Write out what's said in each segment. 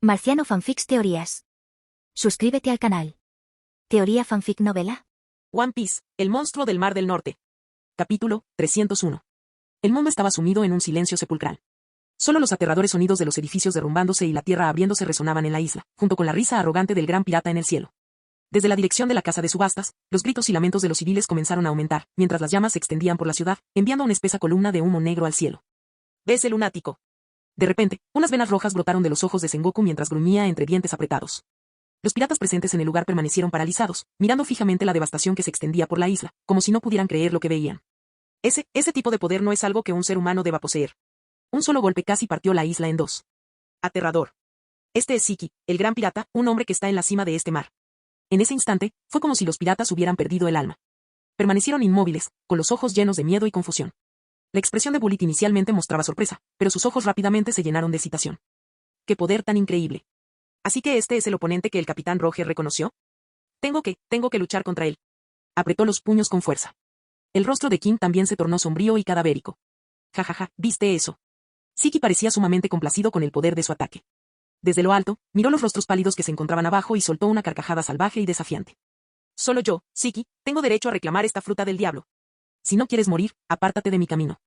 Marciano Fanfics Teorías. Suscríbete al canal. Teoría Fanfic Novela. One Piece, el monstruo del Mar del Norte. Capítulo 301. El mundo estaba sumido en un silencio sepulcral. Solo los aterradores sonidos de los edificios derrumbándose y la tierra abriéndose resonaban en la isla, junto con la risa arrogante del gran pirata en el cielo. Desde la dirección de la casa de subastas, los gritos y lamentos de los civiles comenzaron a aumentar, mientras las llamas se extendían por la ciudad, enviando una espesa columna de humo negro al cielo. «¿Ves el lunático?». De repente, unas venas rojas brotaron de los ojos de Sengoku mientras gruñía entre dientes apretados. Los piratas presentes en el lugar permanecieron paralizados, mirando fijamente la devastación que se extendía por la isla, como si no pudieran creer lo que veían. Ese tipo de poder no es algo que un ser humano deba poseer. Un solo golpe casi partió la isla en dos. Aterrador. Este es Ziki, el gran pirata, un hombre que está en la cima de este mar. En ese instante, fue como si los piratas hubieran perdido el alma. Permanecieron inmóviles, con los ojos llenos de miedo y confusión. La expresión de Bullet inicialmente mostraba sorpresa, pero sus ojos rápidamente se llenaron de excitación. ¡Qué poder tan increíble! ¿Así que este es el oponente que el capitán Roger reconoció? Tengo que luchar contra él. Apretó los puños con fuerza. El rostro de King también se tornó sombrío y cadavérico. Jajaja, ¿viste eso? Ziki parecía sumamente complacido con el poder de su ataque. Desde lo alto, miró los rostros pálidos que se encontraban abajo y soltó una carcajada salvaje y desafiante. Solo yo, Ziki, tengo derecho a reclamar esta fruta del diablo. Si no quieres morir, apártate de mi camino.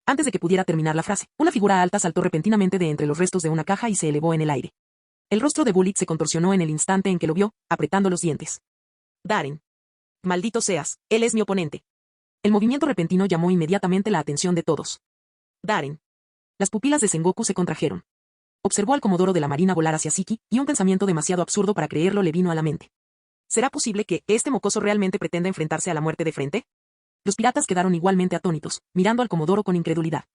Antes de que pudiera terminar la frase, una figura alta saltó repentinamente de entre los restos de una caja y se elevó en el aire. El rostro de Bullet se contorsionó en el instante en que lo vio, apretando los dientes. Darren. Maldito seas, él es mi oponente. El movimiento repentino llamó inmediatamente la atención de todos. Darren. Las pupilas de Sengoku se contrajeron. Observó al comodoro de la marina volar hacia Ziki, y un pensamiento demasiado absurdo para creerlo le vino a la mente. ¿Será posible que este mocoso realmente pretenda enfrentarse a la muerte de frente? Los piratas quedaron igualmente atónitos, mirando al comodoro con incredulidad.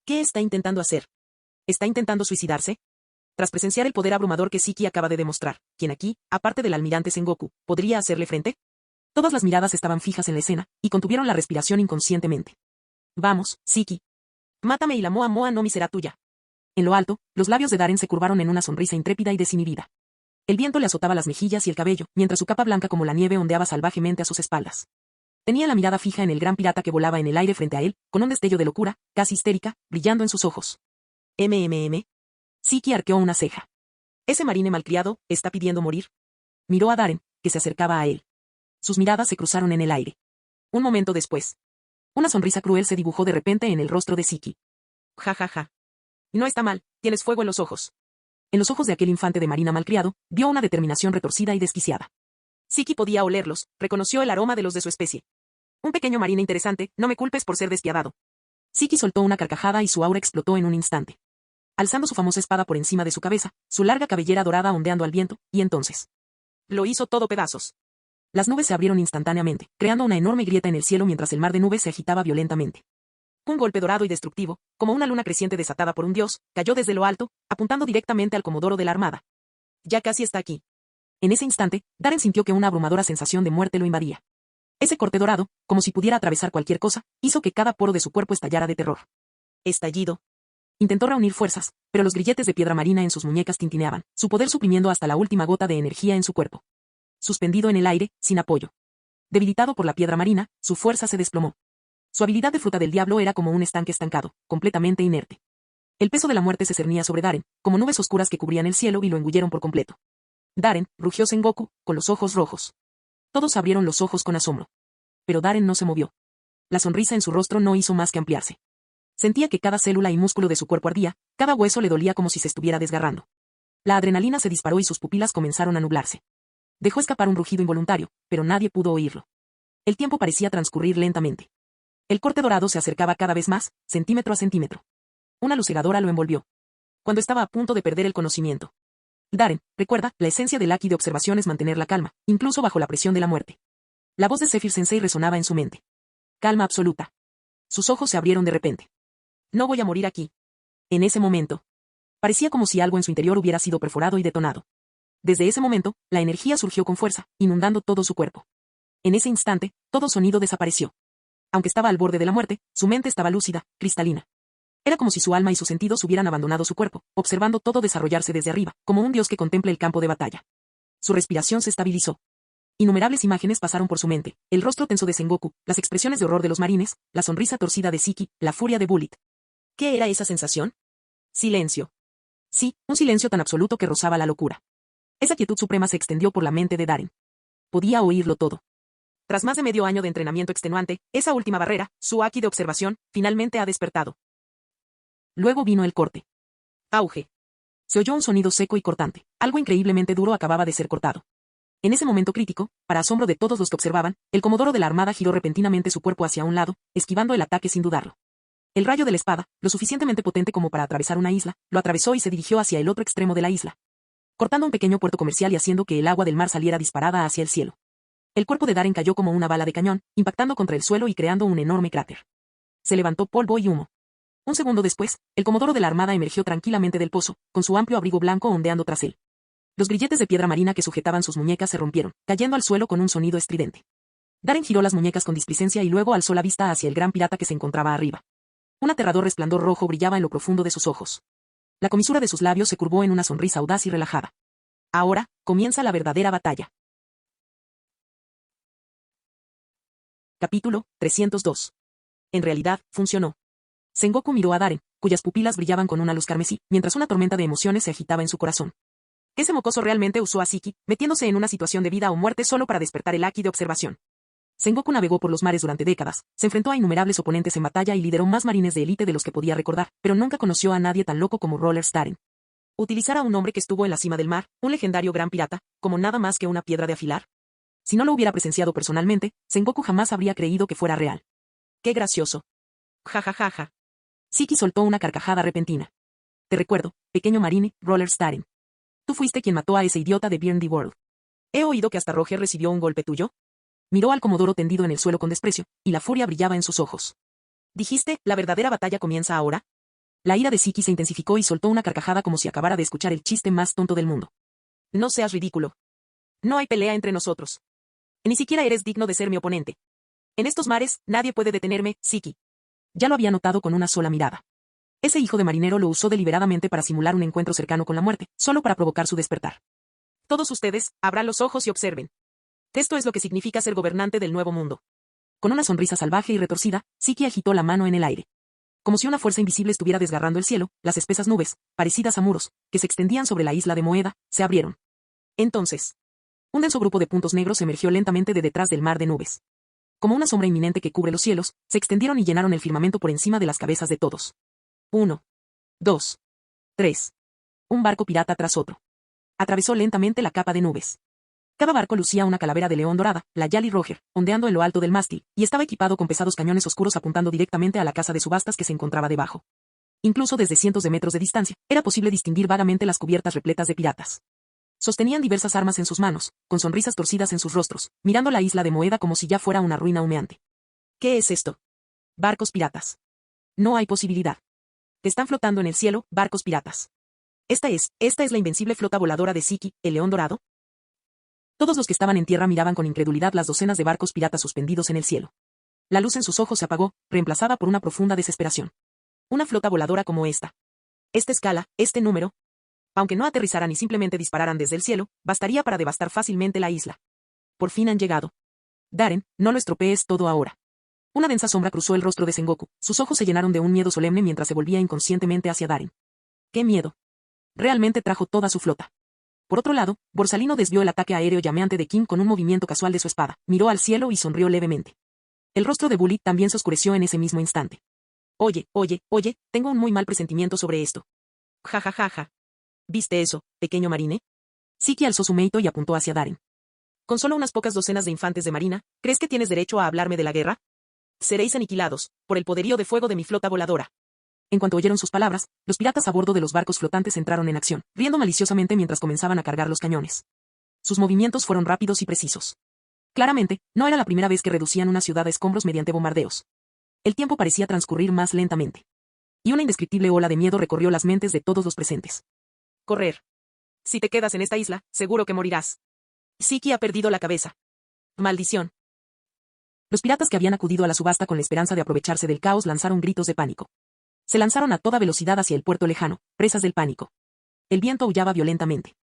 ¿Qué está intentando hacer? ¿Está intentando suicidarse? Tras presenciar el poder abrumador que Ziki acaba de demostrar, ¿quién aquí, aparte del almirante Sengoku, podría hacerle frente? Todas las miradas estaban fijas en la escena, y contuvieron la respiración inconscientemente. Vamos, Ziki. Mátame y la Moa Moa no mi será tuya. En lo alto, los labios de Darren se curvaron en una sonrisa intrépida y desinhibida. El viento le azotaba las mejillas y el cabello, mientras su capa blanca como la nieve ondeaba salvajemente a sus espaldas. Tenía la mirada fija en el gran pirata que volaba en el aire frente a él, con un destello de locura, casi histérica, brillando en sus ojos. Ziki arqueó una ceja. ¿Ese marine malcriado está pidiendo morir? Miró a Darren, que se acercaba a él. Sus miradas se cruzaron en el aire. Un momento después. Una sonrisa cruel se dibujó de repente en el rostro de Ziki. Ja ja ja. No está mal, tienes fuego en los ojos. En los ojos de aquel infante de marina malcriado, vio una determinación retorcida y desquiciada. Ziki podía olerlos, reconoció el aroma de los de su especie. Un pequeño marine interesante, no me culpes por ser despiadado. Ziki soltó una carcajada y su aura explotó en un instante. Alzando su famosa espada por encima de su cabeza, su larga cabellera dorada ondeando al viento, y entonces. Lo hizo todo pedazos. Las nubes se abrieron instantáneamente, creando una enorme grieta en el cielo mientras el mar de nubes se agitaba violentamente. Un golpe dorado y destructivo, como una luna creciente desatada por un dios, cayó desde lo alto, apuntando directamente al comodoro de la armada. Ya casi está aquí. En ese instante, Darren sintió que una abrumadora sensación de muerte lo invadía. Ese corte dorado, como si pudiera atravesar cualquier cosa, hizo que cada poro de su cuerpo estallara de terror. Estallido. Intentó reunir fuerzas, pero los grilletes de piedra marina en sus muñecas tintineaban, su poder suprimiendo hasta la última gota de energía en su cuerpo. Suspendido en el aire, sin apoyo. Debilitado por la piedra marina, su fuerza se desplomó. Su habilidad de fruta del diablo era como un estanque estancado, completamente inerte. El peso de la muerte se cernía sobre Darren, como nubes oscuras que cubrían el cielo y lo engulleron por completo. Darren, rugió Sengoku, con los ojos rojos. Todos abrieron los ojos con asombro. Pero Darren no se movió. La sonrisa en su rostro no hizo más que ampliarse. Sentía que cada célula y músculo de su cuerpo ardía, cada hueso le dolía como si se estuviera desgarrando. La adrenalina se disparó y sus pupilas comenzaron a nublarse. Dejó escapar un rugido involuntario, pero nadie pudo oírlo. El tiempo parecía transcurrir lentamente. El corte dorado se acercaba cada vez más, centímetro a centímetro. Una luz cegadora lo envolvió. Cuando estaba a punto de perder el conocimiento. Darren, recuerda, la esencia del Haki de observación es mantener la calma, incluso bajo la presión de la muerte. La voz de Zephyr Sensei resonaba en su mente. Calma absoluta. Sus ojos se abrieron de repente. No voy a morir aquí. En ese momento. Parecía como si algo en su interior hubiera sido perforado y detonado. Desde ese momento, la energía surgió con fuerza, inundando todo su cuerpo. En ese instante, todo sonido desapareció. Aunque estaba al borde de la muerte, su mente estaba lúcida, cristalina. Era como si su alma y sus sentidos hubieran abandonado su cuerpo, observando todo desarrollarse desde arriba, como un dios que contempla el campo de batalla. Su respiración se estabilizó. Innumerables imágenes pasaron por su mente, el rostro tenso de Sengoku, las expresiones de horror de los marines, la sonrisa torcida de Ziki, la furia de Bullet. ¿Qué era esa sensación? Silencio. Sí, un silencio tan absoluto que rozaba la locura. Esa quietud suprema se extendió por la mente de Darren. Podía oírlo todo. Tras más de medio año de entrenamiento extenuante, esa última barrera, su haki de observación, finalmente ha despertado. Luego vino el corte. Auge. Se oyó un sonido seco y cortante. Algo increíblemente duro acababa de ser cortado. En ese momento crítico, para asombro de todos los que observaban, el comodoro de la armada giró repentinamente su cuerpo hacia un lado, esquivando el ataque sin dudarlo. El rayo de la espada, lo suficientemente potente como para atravesar una isla, lo atravesó y se dirigió hacia el otro extremo de la isla, cortando un pequeño puerto comercial y haciendo que el agua del mar saliera disparada hacia el cielo. El cuerpo de Darren cayó como una bala de cañón, impactando contra el suelo y creando un enorme cráter. Se levantó polvo y humo. Un segundo después, el comodoro de la armada emergió tranquilamente del pozo, con su amplio abrigo blanco ondeando tras él. Los grilletes de piedra marina que sujetaban sus muñecas se rompieron, cayendo al suelo con un sonido estridente. Darren giró las muñecas con displicencia y luego alzó la vista hacia el gran pirata que se encontraba arriba. Un aterrador resplandor rojo brillaba en lo profundo de sus ojos. La comisura de sus labios se curvó en una sonrisa audaz y relajada. Ahora, comienza la verdadera batalla. Capítulo 302. En realidad, funcionó. Sengoku miró a Darren, cuyas pupilas brillaban con una luz carmesí, mientras una tormenta de emociones se agitaba en su corazón. Ese mocoso realmente usó a Siki, metiéndose en una situación de vida o muerte solo para despertar el haki de observación. Sengoku navegó por los mares durante décadas, se enfrentó a innumerables oponentes en batalla y lideró más marines de élite de los que podía recordar, pero nunca conoció a nadie tan loco como Roller Darren. Utilizar a un hombre que estuvo en la cima del mar, un legendario gran pirata, como nada más que una piedra de afilar. Si no lo hubiera presenciado personalmente, Sengoku jamás habría creído que fuera real. ¡Qué gracioso! Ja ja ja ja. Siki soltó una carcajada repentina. Te recuerdo, pequeño marine, Roller Darren. Tú fuiste quien mató a ese idiota de Burn the World. He oído que hasta Roger recibió un golpe tuyo. Miró al comodoro tendido en el suelo con desprecio, y la furia brillaba en sus ojos. Dijiste, ¿la verdadera batalla comienza ahora? La ira de Siki se intensificó y soltó una carcajada como si acabara de escuchar el chiste más tonto del mundo. No seas ridículo. No hay pelea entre nosotros. Ni siquiera eres digno de ser mi oponente. En estos mares, nadie puede detenerme, Siki. Ya lo había notado con una sola mirada. Ese hijo de marinero lo usó deliberadamente para simular un encuentro cercano con la muerte, solo para provocar su despertar. Todos ustedes, abran los ojos y observen. Esto es lo que significa ser gobernante del nuevo mundo. Con una sonrisa salvaje y retorcida, Siki agitó la mano en el aire. Como si una fuerza invisible estuviera desgarrando el cielo, las espesas nubes, parecidas a muros, que se extendían sobre la isla de Moeda, se abrieron. Entonces, un denso grupo de puntos negros emergió lentamente de detrás del mar de nubes. Como una sombra inminente que cubre los cielos, se extendieron y llenaron el firmamento por encima de las cabezas de todos. 1, 2, 3. Un barco pirata tras otro. Atravesó lentamente la capa de nubes. Cada barco lucía una calavera de león dorada, la Jolly Roger, ondeando en lo alto del mástil, y estaba equipado con pesados cañones oscuros apuntando directamente a la casa de subastas que se encontraba debajo. Incluso desde cientos de metros de distancia, era posible distinguir vagamente las cubiertas repletas de piratas. Sostenían diversas armas en sus manos, con sonrisas torcidas en sus rostros, mirando la isla de Moeda como si ya fuera una ruina humeante. ¿Qué es esto? Barcos piratas. No hay posibilidad. Están flotando en el cielo, barcos piratas. Esta es la invencible flota voladora de Siki, el león dorado. Todos los que estaban en tierra miraban con incredulidad las docenas de barcos piratas suspendidos en el cielo. La luz en sus ojos se apagó, reemplazada por una profunda desesperación. Una flota voladora como esta. Esta escala, este número. Aunque no aterrizaran y simplemente dispararan desde el cielo, bastaría para devastar fácilmente la isla. Por fin han llegado. Darren, no lo estropees todo ahora. Una densa sombra cruzó el rostro de Sengoku, sus ojos se llenaron de un miedo solemne mientras se volvía inconscientemente hacia Darren. ¡Qué miedo! Realmente trajo toda su flota. Por otro lado, Borsalino desvió el ataque aéreo llameante de King con un movimiento casual de su espada, miró al cielo y sonrió levemente. El rostro de Bullet también se oscureció en ese mismo instante. Oye, tengo un muy mal presentimiento sobre esto. Ja ja ja ja. ¿Viste eso, pequeño marine? Siki alzó su meito y apuntó hacia Darren. Con solo unas pocas docenas de infantes de marina, ¿crees que tienes derecho a hablarme de la guerra? Seréis aniquilados, por el poderío de fuego de mi flota voladora. En cuanto oyeron sus palabras, los piratas a bordo de los barcos flotantes entraron en acción, riendo maliciosamente mientras comenzaban a cargar los cañones. Sus movimientos fueron rápidos y precisos. Claramente, no era la primera vez que reducían una ciudad a escombros mediante bombardeos. El tiempo parecía transcurrir más lentamente. Y una indescriptible ola de miedo recorrió las mentes de todos los presentes. Correr. Si te quedas en esta isla, seguro que morirás. Siki ha perdido la cabeza. Maldición. Los piratas que habían acudido a la subasta con la esperanza de aprovecharse del caos lanzaron gritos de pánico. Se lanzaron a toda velocidad hacia el puerto lejano, presas del pánico. El viento aullaba violentamente.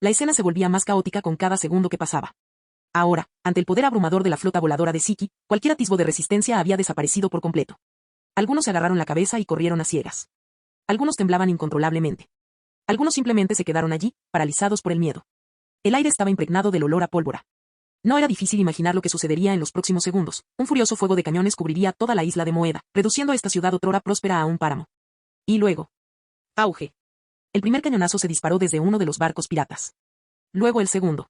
La escena se volvía más caótica con cada segundo que pasaba. Ahora, ante el poder abrumador de la flota voladora de Siki, cualquier atisbo de resistencia había desaparecido por completo. Algunos se agarraron la cabeza y corrieron a ciegas. Algunos temblaban incontrolablemente. Algunos simplemente se quedaron allí, paralizados por el miedo. El aire estaba impregnado del olor a pólvora. No era difícil imaginar lo que sucedería en los próximos segundos. Un furioso fuego de cañones cubriría toda la isla de Moeda, reduciendo esta ciudad otrora próspera a un páramo. Y luego. Auge. El primer cañonazo se disparó desde uno de los barcos piratas. Luego el segundo.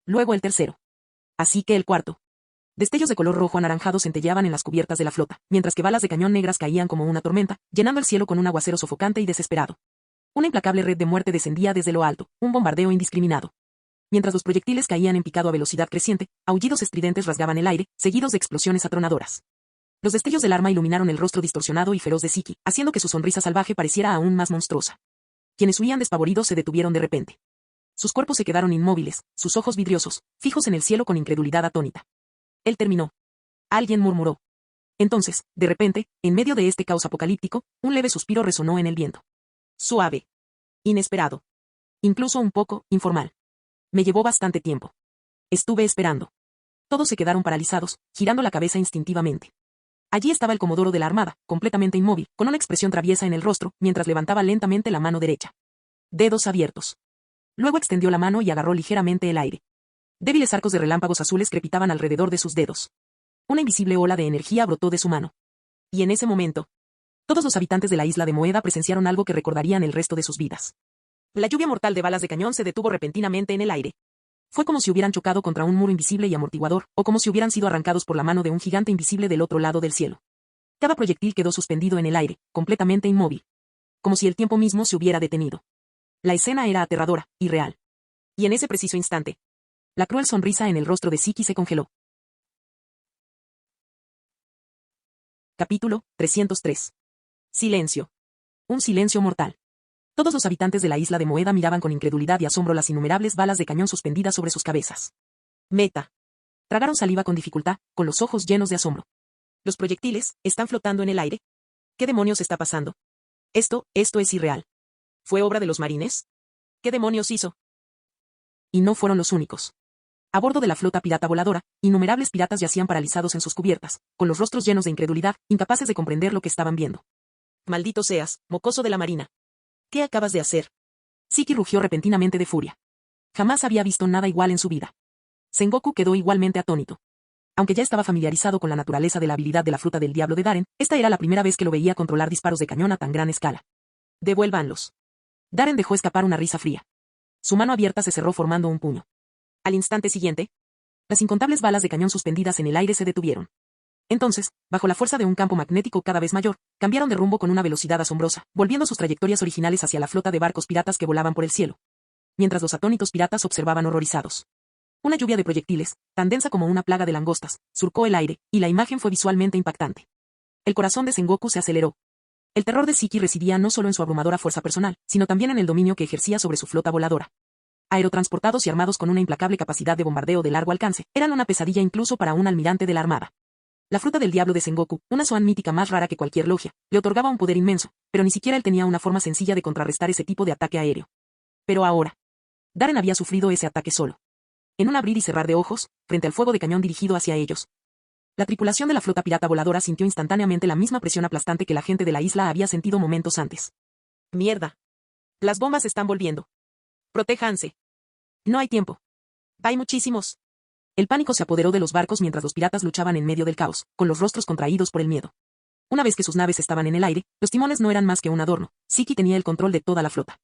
Luego el tercero. Así que el cuarto. Destellos de color rojo anaranjado centelleaban en las cubiertas de la flota, mientras que balas de cañón negras caían como una tormenta, llenando el cielo con un aguacero sofocante y desesperado. Una implacable red de muerte descendía desde lo alto, un bombardeo indiscriminado. Mientras los proyectiles caían en picado a velocidad creciente, aullidos estridentes rasgaban el aire, seguidos de explosiones atronadoras. Los destellos del arma iluminaron el rostro distorsionado y feroz de Siki, haciendo que su sonrisa salvaje pareciera aún más monstruosa. Quienes huían despavoridos se detuvieron de repente. Sus cuerpos se quedaron inmóviles, sus ojos vidriosos, fijos en el cielo con incredulidad atónita. Él terminó. Alguien murmuró. Entonces, de repente, en medio de este caos apocalíptico, un leve suspiro resonó en el viento. Suave. Inesperado. Incluso un poco informal. Me llevó bastante tiempo. Estuve esperando. Todos se quedaron paralizados, girando la cabeza instintivamente. Allí estaba el comodoro de la armada, completamente inmóvil, con una expresión traviesa en el rostro, mientras levantaba lentamente la mano derecha. Dedos abiertos. Luego extendió la mano y agarró ligeramente el aire. Débiles arcos de relámpagos azules crepitaban alrededor de sus dedos. Una invisible ola de energía brotó de su mano. Y en ese momento, todos los habitantes de la isla de Moeda presenciaron algo que recordarían el resto de sus vidas. La lluvia mortal de balas de cañón se detuvo repentinamente en el aire. Fue como si hubieran chocado contra un muro invisible y amortiguador, o como si hubieran sido arrancados por la mano de un gigante invisible del otro lado del cielo. Cada proyectil quedó suspendido en el aire, completamente inmóvil. Como si el tiempo mismo se hubiera detenido. La escena era aterradora, y real. Y en ese preciso instante, la cruel sonrisa en el rostro de Siki se congeló. Capítulo 303. Silencio. Un silencio mortal. Todos los habitantes de la isla de Moeda miraban con incredulidad y asombro las innumerables balas de cañón suspendidas sobre sus cabezas. Meta. Tragaron saliva con dificultad, con los ojos llenos de asombro. ¿Los proyectiles están flotando en el aire? ¿Qué demonios está pasando? Esto es irreal. ¿Fue obra de los marines? ¿Qué demonios hizo? Y no fueron los únicos. A bordo de la flota pirata voladora, innumerables piratas yacían paralizados en sus cubiertas, con los rostros llenos de incredulidad, incapaces de comprender lo que estaban viendo. Maldito seas, mocoso de la marina. ¿Qué acabas de hacer? Siki rugió repentinamente de furia. Jamás había visto nada igual en su vida. Sengoku quedó igualmente atónito. Aunque ya estaba familiarizado con la naturaleza de la habilidad de la fruta del diablo de Daren, esta era la primera vez que lo veía controlar disparos de cañón a tan gran escala. Devuélvanlos. Daren dejó escapar una risa fría. Su mano abierta se cerró formando un puño. Al instante siguiente, las incontables balas de cañón suspendidas en el aire se detuvieron. Entonces, bajo la fuerza de un campo magnético cada vez mayor, cambiaron de rumbo con una velocidad asombrosa, volviendo sus trayectorias originales hacia la flota de barcos piratas que volaban por el cielo. Mientras los atónitos piratas observaban horrorizados. Una lluvia de proyectiles, tan densa como una plaga de langostas, surcó el aire, y la imagen fue visualmente impactante. El corazón de Sengoku se aceleró. El terror de Siki residía no solo en su abrumadora fuerza personal, sino también en el dominio que ejercía sobre su flota voladora. Aerotransportados y armados con una implacable capacidad de bombardeo de largo alcance, eran una pesadilla incluso para un almirante de la armada. La fruta del diablo de Sengoku, una Zoan mítica más rara que cualquier logia, le otorgaba un poder inmenso, pero ni siquiera él tenía una forma sencilla de contrarrestar ese tipo de ataque aéreo. Pero ahora, Daren había sufrido ese ataque solo. En un abrir y cerrar de ojos, frente al fuego de cañón dirigido hacia ellos. La tripulación de la flota pirata voladora sintió instantáneamente la misma presión aplastante que la gente de la isla había sentido momentos antes. Mierda. Las bombas están volviendo. Protéjanse. No hay tiempo. Hay muchísimos. El pánico se apoderó de los barcos mientras los piratas luchaban en medio del caos, con los rostros contraídos por el miedo. Una vez que sus naves estaban en el aire, los timones no eran más que un adorno. Siki tenía el control de toda la flota.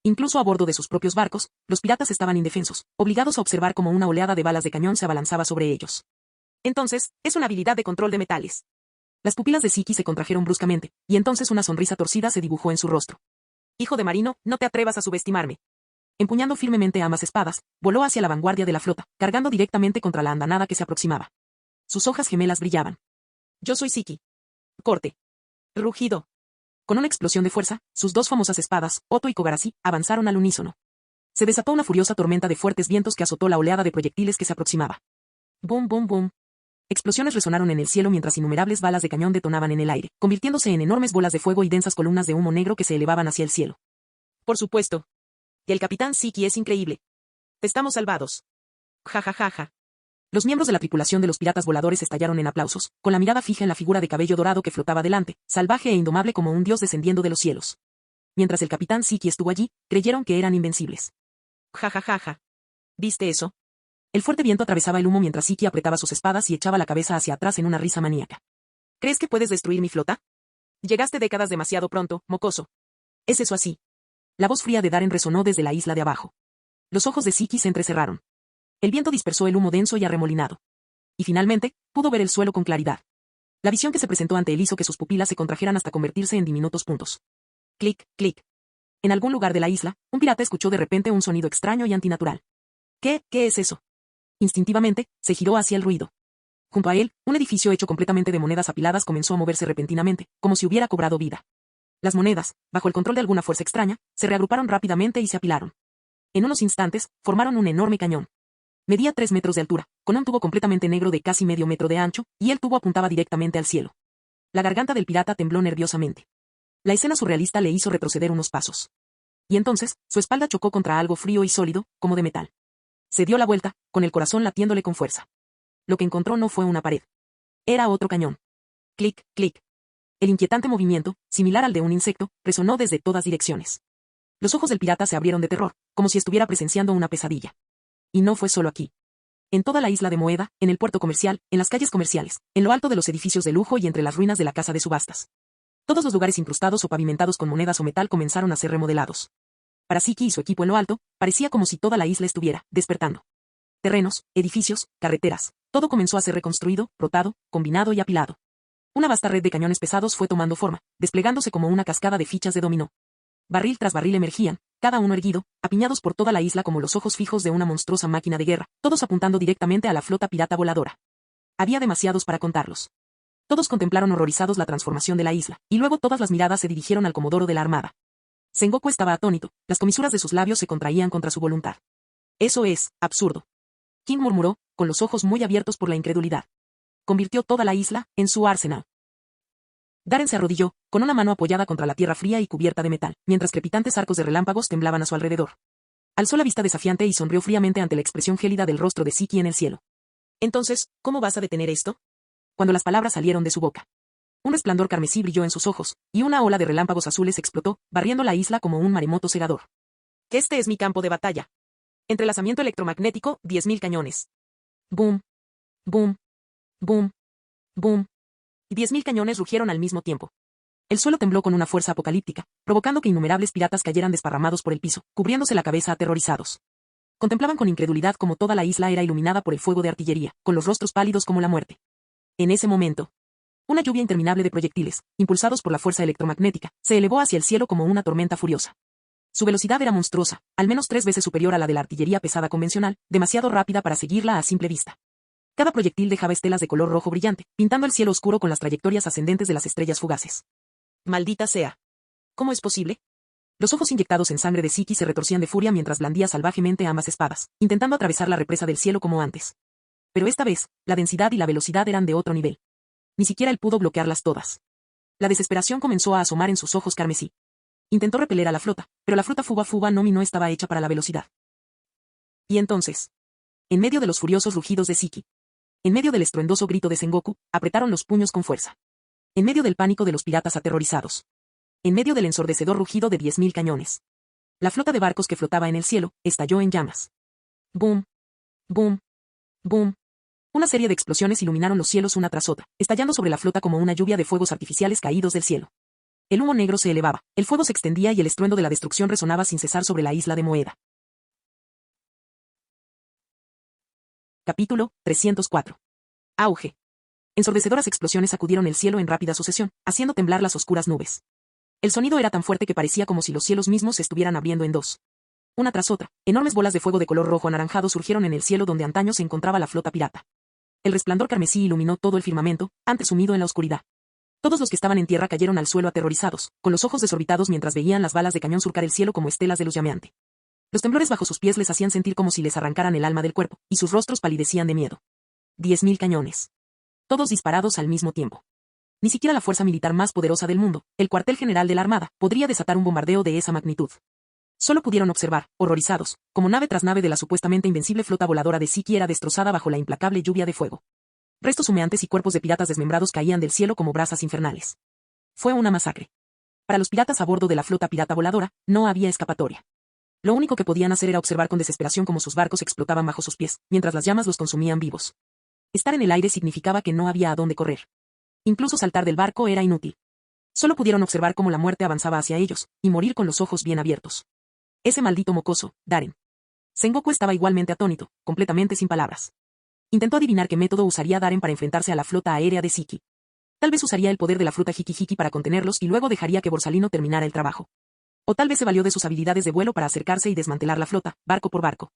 Incluso a bordo de sus propios barcos, los piratas estaban indefensos, obligados a observar cómo una oleada de balas de cañón se abalanzaba sobre ellos. Entonces, es una habilidad de control de metales. Las pupilas de Siki se contrajeron bruscamente, y entonces una sonrisa torcida se dibujó en su rostro. Hijo de marino, no te atrevas a subestimarme. Empuñando firmemente ambas espadas, voló hacia la vanguardia de la flota, cargando directamente contra la andanada que se aproximaba. Sus hojas gemelas brillaban. Yo soy Siki. Corte. Rugido. Con una explosión de fuerza, sus dos famosas espadas, Oto y Kogarashi, avanzaron al unísono. Se desató una furiosa tormenta de fuertes vientos que azotó la oleada de proyectiles que se aproximaba. Boom, boom, boom. Explosiones resonaron en el cielo mientras innumerables balas de cañón detonaban en el aire, convirtiéndose en enormes bolas de fuego y densas columnas de humo negro que se elevaban hacia el cielo. Por supuesto. Y el capitán Siki es increíble. Estamos salvados. Ja ja ja ja. Los miembros de la tripulación de los piratas voladores estallaron en aplausos, con la mirada fija en la figura de cabello dorado que flotaba delante, salvaje e indomable como un dios descendiendo de los cielos. Mientras el capitán Siki estuvo allí, creyeron que eran invencibles. Ja ja ja ja. ¿Viste eso? El fuerte viento atravesaba el humo mientras Siki apretaba sus espadas y echaba la cabeza hacia atrás en una risa maníaca. ¿Crees que puedes destruir mi flota? Llegaste décadas demasiado pronto, mocoso. ¿Es eso así? La voz fría de Darren resonó desde la isla de abajo. Los ojos de Siki se entrecerraron. El viento dispersó el humo denso y arremolinado. Y finalmente, pudo ver el suelo con claridad. La visión que se presentó ante él hizo que sus pupilas se contrajeran hasta convertirse en diminutos puntos. Clic, clic. En algún lugar de la isla, un pirata escuchó de repente un sonido extraño y antinatural. ¿Qué es eso? Instintivamente, se giró hacia el ruido. Junto a él, un edificio hecho completamente de monedas apiladas comenzó a moverse repentinamente, como si hubiera cobrado vida. Las monedas, bajo el control de alguna fuerza extraña, se reagruparon rápidamente y se apilaron. En unos instantes, formaron un enorme cañón. Medía 3 metros de altura, con un tubo completamente negro de casi medio metro de ancho, y el tubo apuntaba directamente al cielo. La garganta del pirata tembló nerviosamente. La escena surrealista le hizo retroceder unos pasos. Y entonces, su espalda chocó contra algo frío y sólido, como de metal. Se dio la vuelta, con el corazón latiéndole con fuerza. Lo que encontró no fue una pared. Era otro cañón. Clic, clic. El inquietante movimiento, similar al de un insecto, resonó desde todas direcciones. Los ojos del pirata se abrieron de terror, como si estuviera presenciando una pesadilla. Y no fue solo aquí. En toda la isla de Moeda, en el puerto comercial, en las calles comerciales, en lo alto de los edificios de lujo y entre las ruinas de la casa de subastas. Todos los lugares incrustados o pavimentados con monedas o metal comenzaron a ser remodelados. Para Siki y su equipo en lo alto, parecía como si toda la isla estuviera despertando. Terrenos, edificios, carreteras, todo comenzó a ser reconstruido, rotado, combinado y apilado. Una vasta red de cañones pesados fue tomando forma, desplegándose como una cascada de fichas de dominó. Barril tras barril emergían, cada uno erguido, apiñados por toda la isla como los ojos fijos de una monstruosa máquina de guerra, todos apuntando directamente a la flota pirata voladora. Había demasiados para contarlos. Todos contemplaron horrorizados la transformación de la isla, y luego todas las miradas se dirigieron al comodoro de la armada. Sengoku estaba atónito, las comisuras de sus labios se contraían contra su voluntad. Eso es absurdo. King murmuró, con los ojos muy abiertos por la incredulidad. Convirtió toda la isla en su arsenal. Darren se arrodilló, con una mano apoyada contra la tierra fría y cubierta de metal, mientras crepitantes arcos de relámpagos temblaban a su alrededor. Alzó la vista desafiante y sonrió fríamente ante la expresión gélida del rostro de Siki en el cielo. Entonces, ¿cómo vas a detener esto? Cuando las palabras salieron de su boca. Un resplandor carmesí brilló en sus ojos, y una ola de relámpagos azules explotó, barriendo la isla como un maremoto cegador. Este es mi campo de batalla. Entrelazamiento electromagnético, 10.000 cañones. Boom. Boom. Boom. Boom. Y 10.000 cañones rugieron al mismo tiempo. El suelo tembló con una fuerza apocalíptica, provocando que innumerables piratas cayeran desparramados por el piso, cubriéndose la cabeza aterrorizados. Contemplaban con incredulidad como toda la isla era iluminada por el fuego de artillería, con los rostros pálidos como la muerte. En ese momento, una lluvia interminable de proyectiles, impulsados por la fuerza electromagnética, se elevó hacia el cielo como una tormenta furiosa. Su velocidad era monstruosa, al menos 3 veces superior a la de la artillería pesada convencional, demasiado rápida para seguirla a simple vista. Cada proyectil dejaba estelas de color rojo brillante, pintando el cielo oscuro con las trayectorias ascendentes de las estrellas fugaces. Maldita sea. ¿Cómo es posible? Los ojos inyectados en sangre de Siki se retorcían de furia mientras blandía salvajemente ambas espadas, intentando atravesar la represa del cielo como antes. Pero esta vez, la densidad y la velocidad eran de otro nivel. Ni siquiera él pudo bloquearlas todas. La desesperación comenzó a asomar en sus ojos carmesí. Intentó repeler a la flota, pero la flota Fuba no estaba hecha para la velocidad. Y entonces, en medio de los furiosos rugidos de Siki, en medio del estruendoso grito de Sengoku, apretaron los puños con fuerza. En medio del pánico de los piratas aterrorizados. En medio del ensordecedor rugido de 10.000 cañones. La flota de barcos que flotaba en el cielo, estalló en llamas. Boom. Boom. Boom. Una serie de explosiones iluminaron los cielos una tras otra, estallando sobre la flota como una lluvia de fuegos artificiales caídos del cielo. El humo negro se elevaba, el fuego se extendía y el estruendo de la destrucción resonaba sin cesar sobre la isla de Moeda. Capítulo 304. Auge. Ensordecedoras explosiones sacudieron el cielo en rápida sucesión, haciendo temblar las oscuras nubes. El sonido era tan fuerte que parecía como si los cielos mismos se estuvieran abriendo en dos. Una tras otra, enormes bolas de fuego de color rojo anaranjado surgieron en el cielo donde antaño se encontraba la flota pirata. El resplandor carmesí iluminó todo el firmamento, antes sumido en la oscuridad. Todos los que estaban en tierra cayeron al suelo aterrorizados, con los ojos desorbitados mientras veían las balas de cañón surcar el cielo como estelas de luz llameante. Los temblores bajo sus pies les hacían sentir como si les arrancaran el alma del cuerpo, y sus rostros palidecían de miedo. 10.000 cañones. Todos disparados al mismo tiempo. Ni siquiera la fuerza militar más poderosa del mundo, el cuartel general de la Armada, podría desatar un bombardeo de esa magnitud. Solo pudieron observar, horrorizados, como nave tras nave de la supuestamente invencible flota voladora de Siki era destrozada bajo la implacable lluvia de fuego. Restos humeantes y cuerpos de piratas desmembrados caían del cielo como brasas infernales. Fue una masacre. Para los piratas a bordo de la flota pirata voladora, no había escapatoria. Lo único que podían hacer era observar con desesperación cómo sus barcos explotaban bajo sus pies, mientras las llamas los consumían vivos. Estar en el aire significaba que no había a dónde correr. Incluso saltar del barco era inútil. Solo pudieron observar cómo la muerte avanzaba hacia ellos, y morir con los ojos bien abiertos. Ese maldito mocoso, Darren. Sengoku estaba igualmente atónito, completamente sin palabras. Intentó adivinar qué método usaría Darren para enfrentarse a la flota aérea de Ziki. Tal vez usaría el poder de la fruta Hiki-Hiki para contenerlos y luego dejaría que Borsalino terminara el trabajo. O tal vez se valió de sus habilidades de vuelo para acercarse y desmantelar la flota, barco por barco.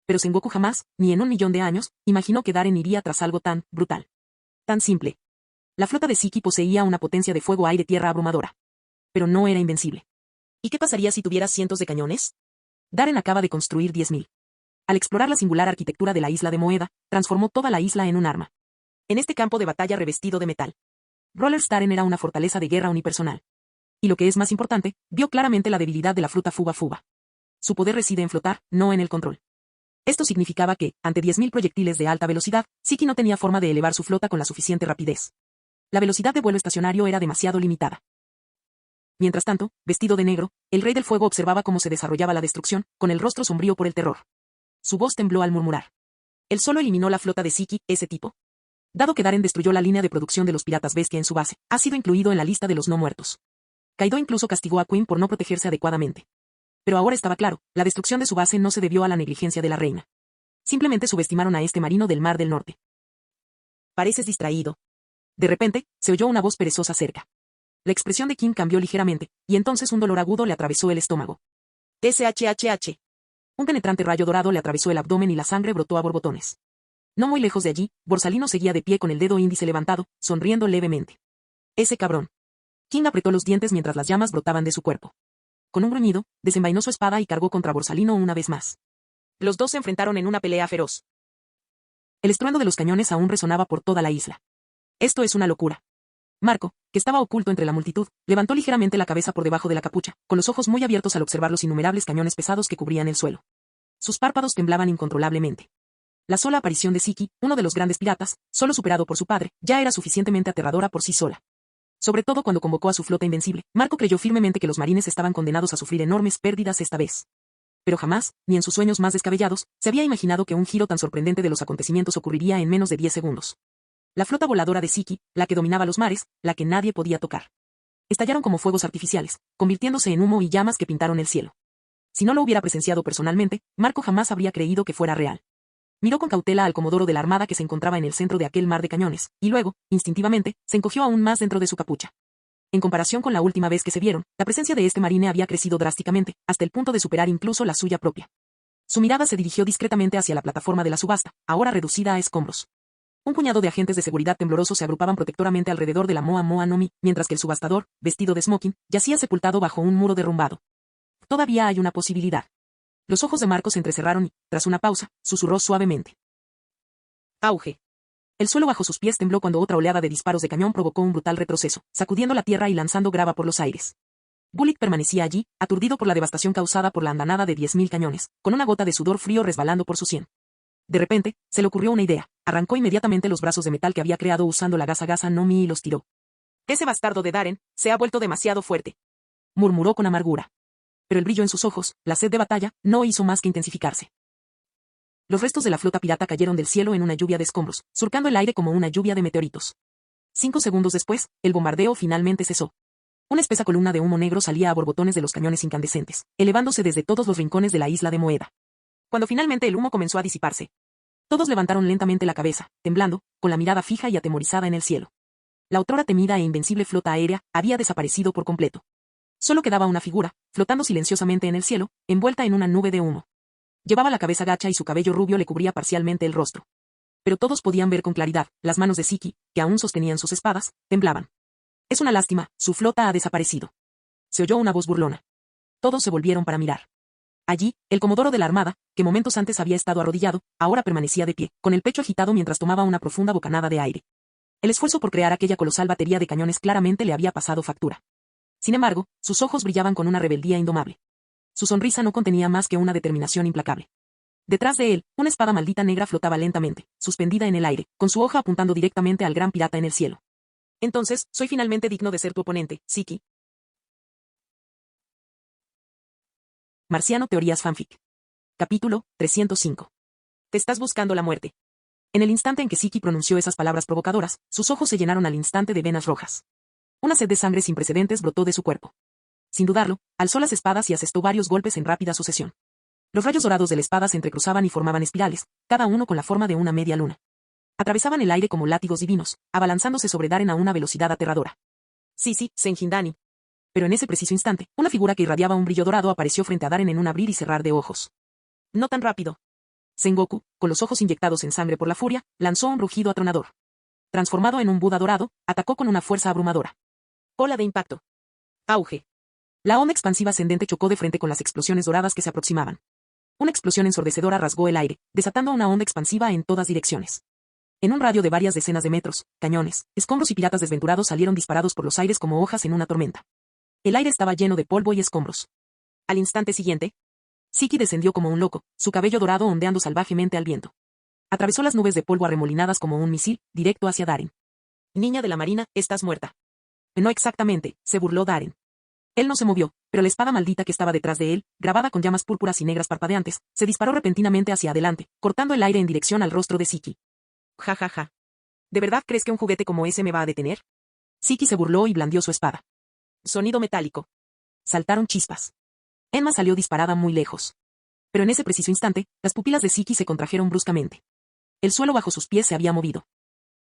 Pero Sengoku jamás, ni en 1.000.000 de años, imaginó que Darren iría tras algo tan brutal. Tan simple. La flota de Ziki poseía una potencia de fuego aire-tierra abrumadora. Pero no era invencible. ¿Y qué pasaría si tuviera cientos de cañones? Darren acaba de construir 10.000. Al explorar la singular arquitectura de la isla de Moeda, transformó toda la isla en un arma. En este campo de batalla revestido de metal, Rollers Darren era una fortaleza de guerra unipersonal. Y lo que es más importante, vio claramente la debilidad de la fruta Fuba Fuba. Su poder reside en flotar, no en el control. Esto significaba que, ante 10.000 proyectiles de alta velocidad, Ziki no tenía forma de elevar su flota con la suficiente rapidez. La velocidad de vuelo estacionario era demasiado limitada. Mientras tanto, vestido de negro, el Rey del Fuego observaba cómo se desarrollaba la destrucción, con el rostro sombrío por el terror. Su voz tembló al murmurar. Él solo eliminó la flota de Ziki, ese tipo. Dado que Darren destruyó la línea de producción de los piratas bestia en su base, ha sido incluido en la lista de los no muertos. Kaido incluso castigó a Queen por no protegerse adecuadamente. Pero ahora estaba claro, la destrucción de su base no se debió a la negligencia de la reina. Simplemente subestimaron a este marino del Mar del Norte. Pareces distraído. De repente, se oyó una voz perezosa cerca. La expresión de Kim cambió ligeramente, y entonces un dolor agudo le atravesó el estómago. TSHHH. Un penetrante rayo dorado le atravesó el abdomen y la sangre brotó a borbotones. No muy lejos de allí, Borsalino seguía de pie con el dedo índice levantado, sonriendo levemente. Ese cabrón. King apretó los dientes mientras las llamas brotaban de su cuerpo. Con un gruñido, desenvainó su espada y cargó contra Borsalino una vez más. Los dos se enfrentaron en una pelea feroz. El estruendo de los cañones aún resonaba por toda la isla. Esto es una locura. Marco, que estaba oculto entre la multitud, levantó ligeramente la cabeza por debajo de la capucha, con los ojos muy abiertos al observar los innumerables cañones pesados que cubrían el suelo. Sus párpados temblaban incontrolablemente. La sola aparición de Ziki, uno de los grandes piratas, solo superado por su padre, ya era suficientemente aterradora por sí sola. Sobre todo cuando convocó a su flota invencible, Marco creyó firmemente que los marines estaban condenados a sufrir enormes pérdidas esta vez. Pero jamás, ni en sus sueños más descabellados, se había imaginado que un giro tan sorprendente de los acontecimientos ocurriría en menos de 10 segundos. La flota voladora de Ziki, la que dominaba los mares, la que nadie podía tocar. Estallaron como fuegos artificiales, convirtiéndose en humo y llamas que pintaron el cielo. Si no lo hubiera presenciado personalmente, Marco jamás habría creído que fuera real. Miró con cautela al comodoro de la armada que se encontraba en el centro de aquel mar de cañones, y luego, instintivamente, se encogió aún más dentro de su capucha. En comparación con la última vez que se vieron, la presencia de este marine había crecido drásticamente, hasta el punto de superar incluso la suya propia. Su mirada se dirigió discretamente hacia la plataforma de la subasta, ahora reducida a escombros. Un puñado de agentes de seguridad temblorosos se agrupaban protectoramente alrededor de la Moa Moa no Mi, mientras que el subastador, vestido de smoking, yacía sepultado bajo un muro derrumbado. Todavía hay una posibilidad. Los ojos de Marco se entrecerraron y, tras una pausa, susurró suavemente. Auge. El suelo bajo sus pies tembló cuando otra oleada de disparos de cañón provocó un brutal retroceso, sacudiendo la tierra y lanzando grava por los aires. Bullitt permanecía allí, aturdido por la devastación causada por la andanada de 10.000 cañones, con una gota de sudor frío resbalando por su sien. De repente, se le ocurrió una idea, arrancó inmediatamente los brazos de metal que había creado usando la gasa gasa no Mi y los tiró. Ese bastardo de Darren, se ha vuelto demasiado fuerte. Murmuró con amargura. Pero el brillo en sus ojos, la sed de batalla, no hizo más que intensificarse. Los restos de la flota pirata cayeron del cielo en una lluvia de escombros, surcando el aire como una lluvia de meteoritos. 5 segundos después, el bombardeo finalmente cesó. Una espesa columna de humo negro salía a borbotones de los cañones incandescentes, elevándose desde todos los rincones de la isla de Moeda. Cuando finalmente el humo comenzó a disiparse, todos levantaron lentamente la cabeza, temblando, con la mirada fija y atemorizada en el cielo. La otrora temida e invencible flota aérea había desaparecido por completo. Solo quedaba una figura, flotando silenciosamente en el cielo, envuelta en una nube de humo. Llevaba la cabeza gacha y su cabello rubio le cubría parcialmente el rostro. Pero todos podían ver con claridad, las manos de Ziki, que aún sostenían sus espadas, temblaban. Es una lástima, su flota ha desaparecido. Se oyó una voz burlona. Todos se volvieron para mirar. Allí, el comodoro de la armada, que momentos antes había estado arrodillado, ahora permanecía de pie, con el pecho agitado mientras tomaba una profunda bocanada de aire. El esfuerzo por crear aquella colosal batería de cañones claramente le había pasado factura. Sin embargo, sus ojos brillaban con una rebeldía indomable. Su sonrisa no contenía más que una determinación implacable. Detrás de él, una espada maldita negra flotaba lentamente, suspendida en el aire, con su hoja apuntando directamente al gran pirata en el cielo. Entonces, soy finalmente digno de ser tu oponente, Ziki. Marciano Teorías Fanfic. Capítulo 305. Te estás buscando la muerte. En el instante en que Siki pronunció esas palabras provocadoras, sus ojos se llenaron al instante de venas rojas. Una sed de sangre sin precedentes brotó de su cuerpo. Sin dudarlo, alzó las espadas y asestó varios golpes en rápida sucesión. Los rayos dorados de la espada se entrecruzaban y formaban espirales, cada uno con la forma de una media luna. Atravesaban el aire como látigos divinos, abalanzándose sobre Darren a una velocidad aterradora. Sí, Senjindani. Pero en ese preciso instante, una figura que irradiaba un brillo dorado apareció frente a Darren en un abrir y cerrar de ojos. No tan rápido. Sengoku, con los ojos inyectados en sangre por la furia, lanzó un rugido atronador. Transformado en un Buda dorado, atacó con una fuerza abrumadora. Ola de impacto. Auge. La onda expansiva ascendente chocó de frente con las explosiones doradas que se aproximaban. Una explosión ensordecedora rasgó el aire, desatando una onda expansiva en todas direcciones. En un radio de varias decenas de metros, cañones, escombros y piratas desventurados salieron disparados por los aires como hojas en una tormenta. El aire estaba lleno de polvo y escombros. Al instante siguiente, Siki descendió como un loco, su cabello dorado ondeando salvajemente al viento. Atravesó las nubes de polvo arremolinadas como un misil, directo hacia Darren. Niña de la marina, estás muerta. No exactamente, se burló Darren. Él no se movió, pero la espada maldita que estaba detrás de él, grabada con llamas púrpuras y negras parpadeantes, se disparó repentinamente hacia adelante, cortando el aire en dirección al rostro de Siki. Ja. ¿De verdad crees que un juguete como ese me va a detener? Siki se burló y blandió su espada. Sonido metálico. Saltaron chispas. Enma salió disparada muy lejos. Pero en ese preciso instante, las pupilas de Siki se contrajeron bruscamente. El suelo bajo sus pies se había movido.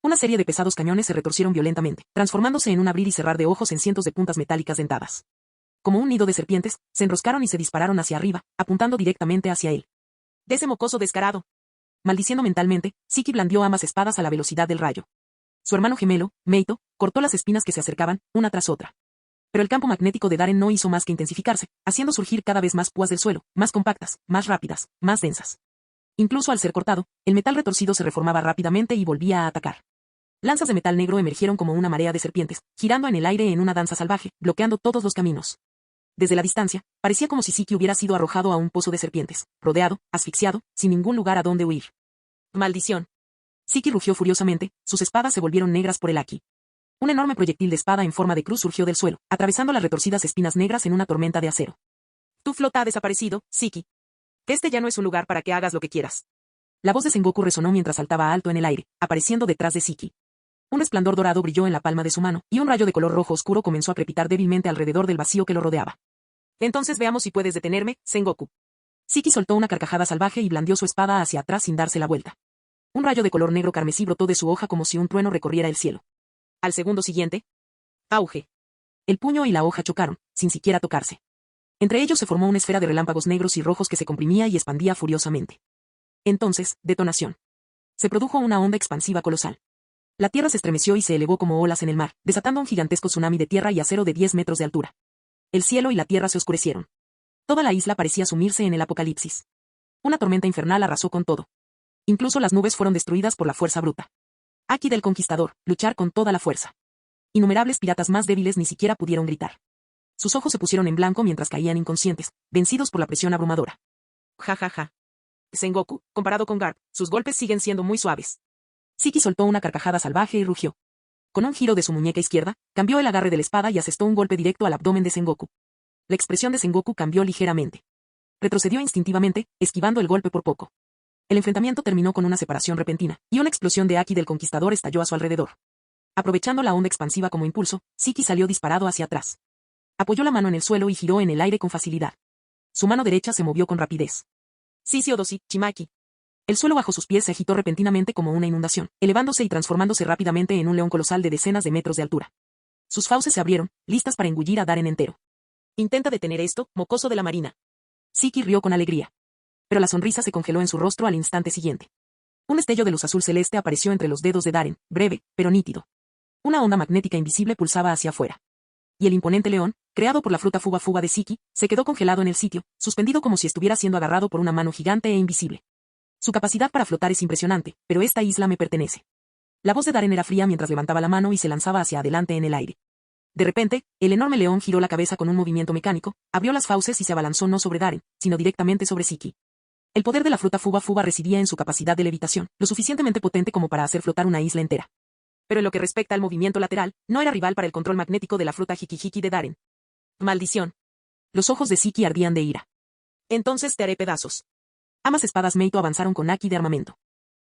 Una serie de pesados cañones se retorcieron violentamente, transformándose en un abrir y cerrar de ojos en cientos de puntas metálicas dentadas. Como un nido de serpientes, se enroscaron y se dispararon hacia arriba, apuntando directamente hacia él. ¡De ese mocoso descarado! Maldiciendo mentalmente, Siki blandió ambas espadas a la velocidad del rayo. Su hermano gemelo, Meito, cortó las espinas que se acercaban, una tras otra. Pero el campo magnético de Darren no hizo más que intensificarse, haciendo surgir cada vez más púas del suelo, más compactas, más rápidas, más densas. Incluso al ser cortado, el metal retorcido se reformaba rápidamente y volvía a atacar. Lanzas de metal negro emergieron como una marea de serpientes, girando en el aire en una danza salvaje, bloqueando todos los caminos. Desde la distancia, parecía como si Siki hubiera sido arrojado a un pozo de serpientes, rodeado, asfixiado, sin ningún lugar a donde huir. ¡Maldición! Siki rugió furiosamente, sus espadas se volvieron negras por el Haki. Un enorme proyectil de espada en forma de cruz surgió del suelo, atravesando las retorcidas espinas negras en una tormenta de acero. Tu flota ha desaparecido, Siki. Este ya no es un lugar para que hagas lo que quieras. La voz de Sengoku resonó mientras saltaba alto en el aire, apareciendo detrás de Siki. Un resplandor dorado brilló en la palma de su mano, y un rayo de color rojo oscuro comenzó a crepitar débilmente alrededor del vacío que lo rodeaba. Entonces veamos si puedes detenerme, Sengoku. Siki soltó una carcajada salvaje y blandió su espada hacia atrás sin darse la vuelta. Un rayo de color negro carmesí brotó de su hoja como si un trueno recorriera el cielo. Al segundo siguiente, auge. El puño y la hoja chocaron, sin siquiera tocarse. Entre ellos se formó una esfera de relámpagos negros y rojos que se comprimía y expandía furiosamente. Entonces, detonación. Se produjo una onda expansiva colosal. La tierra se estremeció y se elevó como olas en el mar, desatando un gigantesco tsunami de tierra y acero de 10 metros de altura. El cielo y la tierra se oscurecieron. Toda la isla parecía sumirse en el apocalipsis. Una tormenta infernal arrasó con todo. Incluso las nubes fueron destruidas por la fuerza bruta. Haki del Conquistador, luchar con toda la fuerza. Innumerables piratas más débiles ni siquiera pudieron gritar. Sus ojos se pusieron en blanco mientras caían inconscientes, vencidos por la presión abrumadora. Ja. Sengoku, comparado con Garp, sus golpes siguen siendo muy suaves. Siki soltó una carcajada salvaje y rugió. Con un giro de su muñeca izquierda, cambió el agarre de la espada y asestó un golpe directo al abdomen de Sengoku. La expresión de Sengoku cambió ligeramente. Retrocedió instintivamente, esquivando el golpe por poco. El enfrentamiento terminó con una separación repentina, y una explosión de Haki del Conquistador estalló a su alrededor. Aprovechando la onda expansiva como impulso, Siki salió disparado hacia atrás. Apoyó la mano en el suelo y giró en el aire con facilidad. Su mano derecha se movió con rapidez. Odoshi, Chimaki. El suelo bajo sus pies se agitó repentinamente como una inundación, elevándose y transformándose rápidamente en un león colosal de decenas de metros de altura. Sus fauces se abrieron, listas para engullir a Darren entero. Intenta detener esto, mocoso de la marina. Siki rió con alegría. Pero la sonrisa se congeló en su rostro al instante siguiente. Un destello de luz azul celeste apareció entre los dedos de Darren, breve, pero nítido. Una onda magnética invisible pulsaba hacia afuera. Y el imponente león, creado por la fruta fuba de Siki, se quedó congelado en el sitio, suspendido como si estuviera siendo agarrado por una mano gigante e invisible. Su capacidad para flotar es impresionante, pero esta isla me pertenece. La voz de Darren era fría mientras levantaba la mano y se lanzaba hacia adelante en el aire. De repente, el enorme león giró la cabeza con un movimiento mecánico, abrió las fauces y se abalanzó no sobre Darren, sino directamente sobre Siki. El poder de la fruta fuba residía en su capacidad de levitación, lo suficientemente potente como para hacer flotar una isla entera. Pero en lo que respecta al movimiento lateral, no era rival para el control magnético de la fruta Hiki de Darren. ¡Maldición! Los ojos de Siki ardían de ira. Entonces te haré pedazos. Ambas espadas Meito avanzaron con Aki de armamento.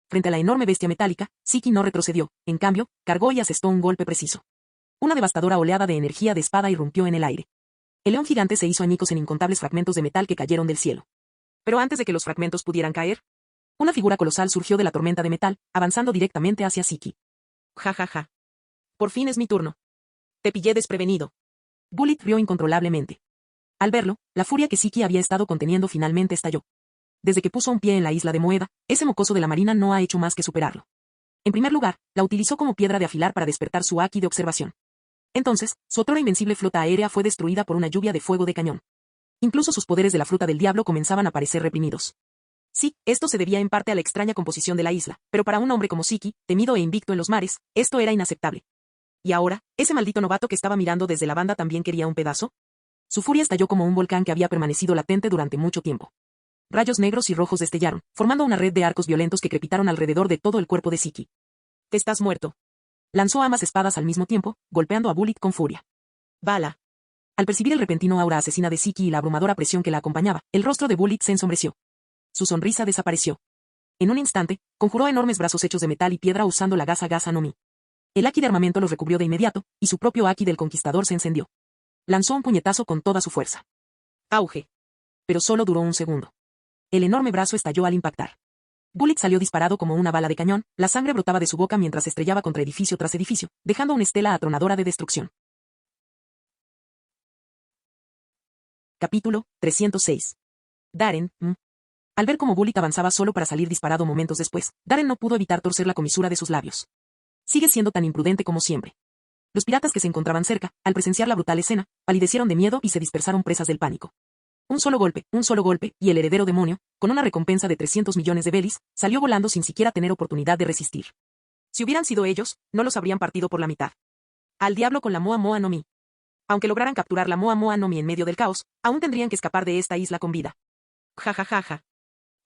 Frente a la enorme bestia metálica, Siki no retrocedió, en cambio, cargó y asestó un golpe preciso. Una devastadora oleada de energía de espada irrumpió en el aire. El león gigante se hizo añicos en incontables fragmentos de metal que cayeron del cielo. Pero antes de que los fragmentos pudieran caer, una figura colosal surgió de la tormenta de metal, avanzando directamente hacia Siki. Ja ja ja. Por fin es mi turno. Te pillé desprevenido. Bullet rió incontrolablemente. Al verlo, la furia que Siki había estado conteniendo finalmente estalló. Desde que puso un pie en la isla de Moeda, ese mocoso de la marina no ha hecho más que superarlo. En primer lugar, la utilizó como piedra de afilar para despertar su Aki de observación. Entonces, su otrora invencible flota aérea fue destruida por una lluvia de fuego de cañón. Incluso sus poderes de la fruta del diablo comenzaban a parecer reprimidos. Sí, esto se debía en parte a la extraña composición de la isla, pero para un hombre como Siki, temido e invicto en los mares, esto era inaceptable. ¿Y ahora, ese maldito novato que estaba mirando desde la banda también quería un pedazo? Su furia estalló como un volcán que había permanecido latente durante mucho tiempo. Rayos negros y rojos destellaron, formando una red de arcos violentos que crepitaron alrededor de todo el cuerpo de Siki. «Te estás muerto». Lanzó ambas espadas al mismo tiempo, golpeando a Bullet con furia. «Bala». Al percibir el repentino aura asesina de Siki y la abrumadora presión que la acompañaba, el rostro de Bullet se ensombreció. Su sonrisa desapareció. En un instante, conjuró enormes brazos hechos de metal y piedra usando la Gasa Gasa no Mi. El Aki de armamento los recubrió de inmediato, y su propio Aki del conquistador se encendió. Lanzó un puñetazo con toda su fuerza. Auge. Pero solo duró un segundo. El enorme brazo estalló al impactar. Bullet salió disparado como una bala de cañón, la sangre brotaba de su boca mientras estrellaba contra edificio tras edificio, dejando una estela atronadora de destrucción. Capítulo 306. Darren. Al ver cómo Bullet avanzaba solo para salir disparado momentos después, Darren no pudo evitar torcer la comisura de sus labios. Sigue siendo tan imprudente como siempre. Los piratas que se encontraban cerca, al presenciar la brutal escena, palidecieron de miedo y se dispersaron presas del pánico. Un solo golpe, y el heredero demonio, con una recompensa de 300 millones de belis, salió volando sin siquiera tener oportunidad de resistir. Si hubieran sido ellos, no los habrían partido por la mitad. Al diablo con la Moa Moa no Mi. Aunque lograran capturar la Moa Moa no Mi en medio del caos, aún tendrían que escapar de esta isla con vida. Ja ja ja ja.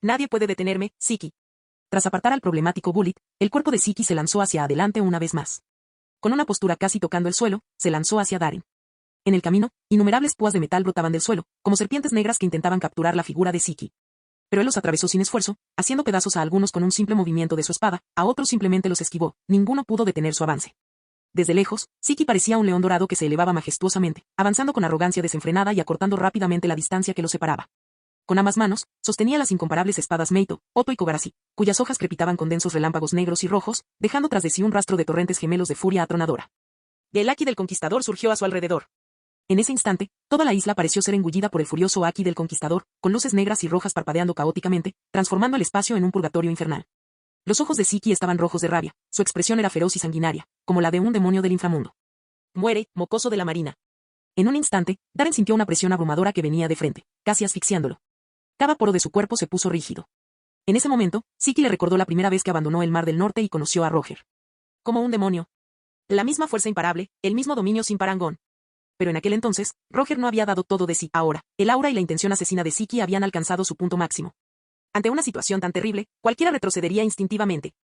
Nadie puede detenerme, Siki. Tras apartar al problemático Bullet, el cuerpo de Siki se lanzó hacia adelante una vez más. Con una postura casi tocando el suelo, se lanzó hacia Darren. En el camino, innumerables púas de metal brotaban del suelo, como serpientes negras que intentaban capturar la figura de Siki. Pero él los atravesó sin esfuerzo, haciendo pedazos a algunos con un simple movimiento de su espada, a otros simplemente los esquivó, ninguno pudo detener su avance. Desde lejos, Siki parecía un león dorado que se elevaba majestuosamente, avanzando con arrogancia desenfrenada y acortando rápidamente la distancia que los separaba. Con ambas manos, sostenía las incomparables espadas Meito, Oto y Kogarashi, cuyas hojas crepitaban con densos relámpagos negros y rojos, dejando tras de sí un rastro de torrentes gemelos de furia atronadora. El Aki del Conquistador surgió a su alrededor. En ese instante, toda la isla pareció ser engullida por el furioso Aki del Conquistador, con luces negras y rojas parpadeando caóticamente, transformando el espacio en un purgatorio infernal. Los ojos de Siki estaban rojos de rabia, su expresión era feroz y sanguinaria, como la de un demonio del inframundo. «Muere, mocoso de la marina». En un instante, Darren sintió una presión abrumadora que venía de frente, casi asfixiándolo. Cada poro de su cuerpo se puso rígido. En ese momento, Siki le recordó la primera vez que abandonó el Mar del Norte y conoció a Roger. Como un demonio. La misma fuerza imparable, el mismo dominio sin parangón. Pero en aquel entonces, Roger no había dado todo de sí. Ahora, el aura y la intención asesina de Siki habían alcanzado su punto máximo. Ante una situación tan terrible, cualquiera retrocedería instintivamente.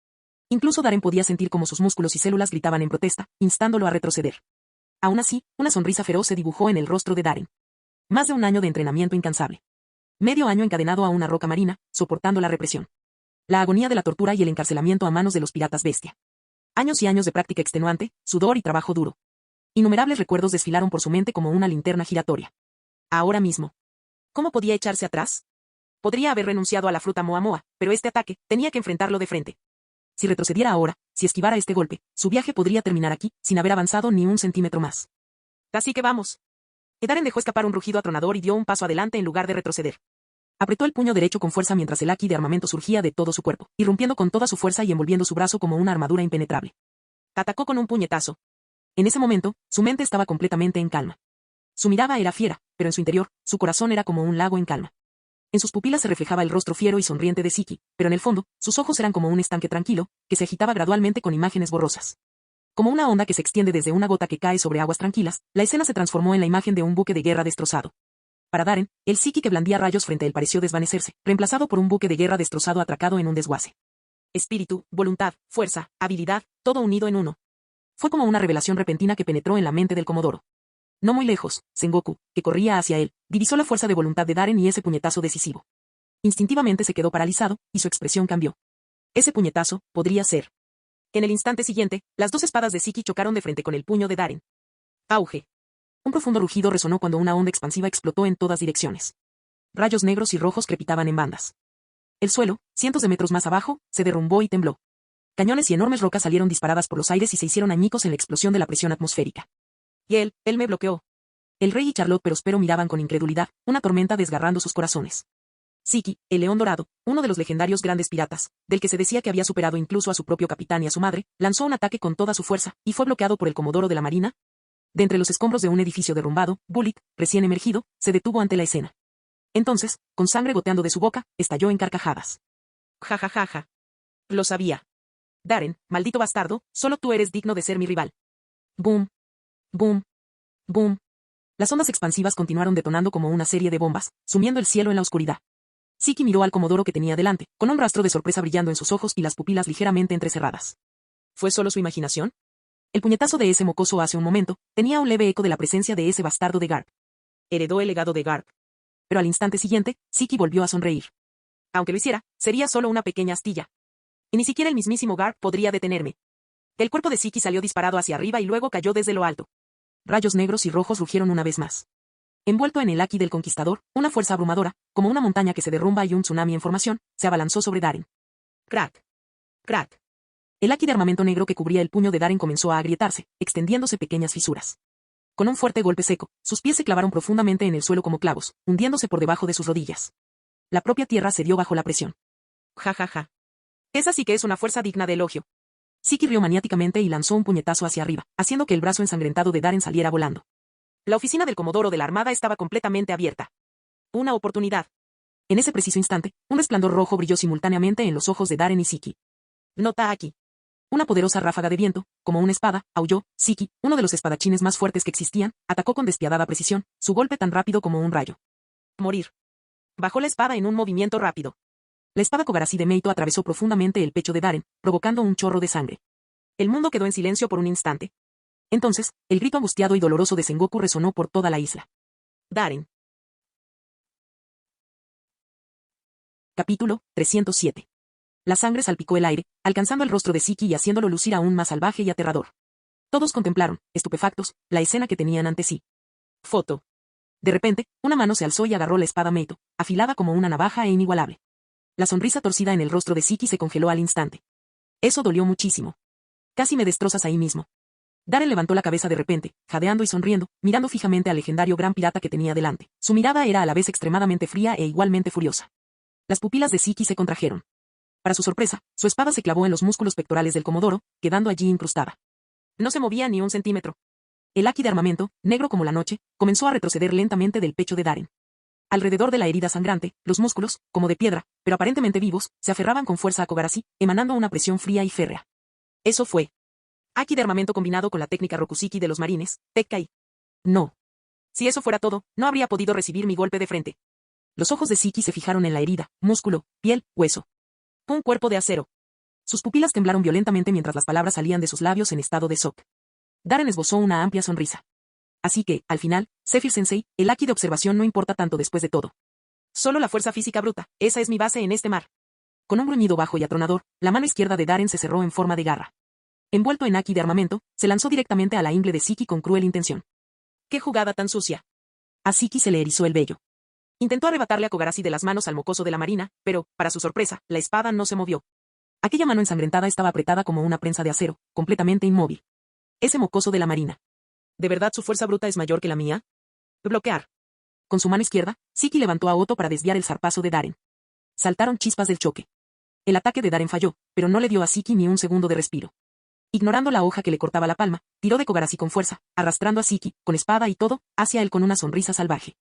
Incluso Darren podía sentir cómo sus músculos y células gritaban en protesta, instándolo a retroceder. Aún así, una sonrisa feroz se dibujó en el rostro de Darren. Más de un año de entrenamiento incansable. Medio año encadenado a una roca marina, soportando la represión. La agonía de la tortura y el encarcelamiento a manos de los piratas bestia. Años y años de práctica extenuante, sudor y trabajo duro. Innumerables recuerdos desfilaron por su mente como una linterna giratoria. Ahora mismo. ¿Cómo podía echarse atrás? Podría haber renunciado a la fruta Moa Moa, pero este ataque, tenía que enfrentarlo de frente. Si retrocediera ahora, si esquivara este golpe, su viaje podría terminar aquí, sin haber avanzado ni un centímetro más. Así que vamos. Darren dejó escapar un rugido atronador y dio un paso adelante en lugar de retroceder. Apretó el puño derecho con fuerza mientras el Aki de armamento surgía de todo su cuerpo, irrumpiendo con toda su fuerza y envolviendo su brazo como una armadura impenetrable. Atacó con un puñetazo. En ese momento, su mente estaba completamente en calma. Su mirada era fiera, pero en su interior, su corazón era como un lago en calma. En sus pupilas se reflejaba el rostro fiero y sonriente de Siki, pero en el fondo, sus ojos eran como un estanque tranquilo, que se agitaba gradualmente con imágenes borrosas. Como una onda que se extiende desde una gota que cae sobre aguas tranquilas, la escena se transformó en la imagen de un buque de guerra destrozado. Para Darren, el Siki que blandía rayos frente a él pareció desvanecerse, reemplazado por un buque de guerra destrozado atracado en un desguace. Espíritu, voluntad, fuerza, habilidad, todo unido en uno. Fue como una revelación repentina que penetró en la mente del comodoro. No muy lejos, Sengoku, que corría hacia él, divisó la fuerza de voluntad de Darren y ese puñetazo decisivo. Instintivamente se quedó paralizado, y su expresión cambió. Ese puñetazo podría ser. En el instante siguiente, las dos espadas de Siki chocaron de frente con el puño de Darren. Auge. Un profundo rugido resonó cuando una onda expansiva explotó en todas direcciones. Rayos negros y rojos crepitaban en bandas. El suelo, cientos de metros más abajo, se derrumbó y tembló. Cañones y enormes rocas salieron disparadas por los aires y se hicieron añicos en la explosión de la presión atmosférica. Y él me bloqueó. El rey y Charlotte Perospero miraban con incredulidad, una tormenta desgarrando sus corazones. Siki, el león dorado, uno de los legendarios grandes piratas, del que se decía que había superado incluso a su propio capitán y a su madre, lanzó un ataque con toda su fuerza, y fue bloqueado por el comodoro de la marina. De entre los escombros de un edificio derrumbado, Bullitt, recién emergido, se detuvo ante la escena. Entonces, con sangre goteando de su boca, estalló en carcajadas. Ja ja ja ja. Lo sabía. Darren, maldito bastardo, solo tú eres digno de ser mi rival. Boom. Boom. Boom. Las ondas expansivas continuaron detonando como una serie de bombas, sumiendo el cielo en la oscuridad. Siki miró al comodoro que tenía delante, con un rastro de sorpresa brillando en sus ojos y las pupilas ligeramente entrecerradas. ¿Fue solo su imaginación? El puñetazo de ese mocoso hace un momento tenía un leve eco de la presencia de ese bastardo de Garp. Heredó el legado de Garp. Pero al instante siguiente, Siki volvió a sonreír. Aunque lo hiciera, sería solo una pequeña astilla. Y ni siquiera el mismísimo Garp podría detenerme. El cuerpo de Siki salió disparado hacia arriba y luego cayó desde lo alto. Rayos negros y rojos rugieron una vez más. Envuelto en el haki del conquistador, una fuerza abrumadora, como una montaña que se derrumba y un tsunami en formación, se abalanzó sobre Darren. Crack. Crack. El haki de armamento negro que cubría el puño de Darren comenzó a agrietarse, extendiéndose pequeñas fisuras. Con un fuerte golpe seco, sus pies se clavaron profundamente en el suelo como clavos, hundiéndose por debajo de sus rodillas. La propia tierra cedió bajo la presión. Ja ja ja. Esa sí que es una fuerza digna de elogio. Siki rió maniáticamente y lanzó un puñetazo hacia arriba, haciendo que el brazo ensangrentado de Darren saliera volando. La oficina del comodoro de la armada estaba completamente abierta. Una oportunidad. En ese preciso instante, un resplandor rojo brilló simultáneamente en los ojos de Darren y Siki. Nota aquí. Una poderosa ráfaga de viento, como una espada, aulló. Siki, uno de los espadachines más fuertes que existían, atacó con despiadada precisión, su golpe tan rápido como un rayo. Morir. Bajó la espada en un movimiento rápido. La espada Kogarashi de Meito atravesó profundamente el pecho de Darren, provocando un chorro de sangre. El mundo quedó en silencio por un instante. Entonces, el grito angustiado y doloroso de Sengoku resonó por toda la isla. Darren. Capítulo 307. La sangre salpicó el aire, alcanzando el rostro de Siki y haciéndolo lucir aún más salvaje y aterrador. Todos contemplaron, estupefactos, la escena que tenían ante sí. Foto. De repente, una mano se alzó y agarró la espada Meito, afilada como una navaja e inigualable. La sonrisa torcida en el rostro de Siki se congeló al instante. Eso dolió muchísimo. Casi me destrozas ahí mismo. Darren levantó la cabeza de repente, jadeando y sonriendo, mirando fijamente al legendario gran pirata que tenía delante. Su mirada era a la vez extremadamente fría e igualmente furiosa. Las pupilas de Siki se contrajeron. Para su sorpresa, su espada se clavó en los músculos pectorales del comodoro, quedando allí incrustada. No se movía ni un centímetro. El haki de armamento, negro como la noche, comenzó a retroceder lentamente del pecho de Darren. Alrededor de la herida sangrante, los músculos, como de piedra, pero aparentemente vivos, se aferraban con fuerza a Kogarashi, emanando una presión fría y férrea. Eso fue. Haki de armamento combinado con la técnica Rokusiki de los marines, Tekkai. No. Si eso fuera todo, no habría podido recibir mi golpe de frente. Los ojos de Siki se fijaron en la herida, músculo, piel, hueso. Un cuerpo de acero. Sus pupilas temblaron violentamente mientras las palabras salían de sus labios en estado de shock. Darren esbozó una amplia sonrisa. Así que, al final, Zephyr-sensei, el haki de observación no importa tanto después de todo. Solo la fuerza física bruta, esa es mi base en este mar. Con un gruñido bajo y atronador, la mano izquierda de Darren se cerró en forma de garra. Envuelto en haki de armamento, se lanzó directamente a la ingle de Siki con cruel intención. ¡Qué jugada tan sucia! A Siki se le erizó el vello. Intentó arrebatarle a Kogarashi de las manos al mocoso de la marina, pero, para su sorpresa, la espada no se movió. Aquella mano ensangrentada estaba apretada como una prensa de acero, completamente inmóvil. Ese mocoso de la marina. ¿De verdad su fuerza bruta es mayor que la mía? Bloquear. Con su mano izquierda, Siki levantó a Otto para desviar el zarpazo de Darren. Saltaron chispas del choque. El ataque de Darren falló, pero no le dio a Siki ni un segundo de respiro. Ignorando la hoja que le cortaba la palma, tiró de Kogarashi con fuerza, arrastrando a Siki, con espada y todo, hacia él con una sonrisa salvaje.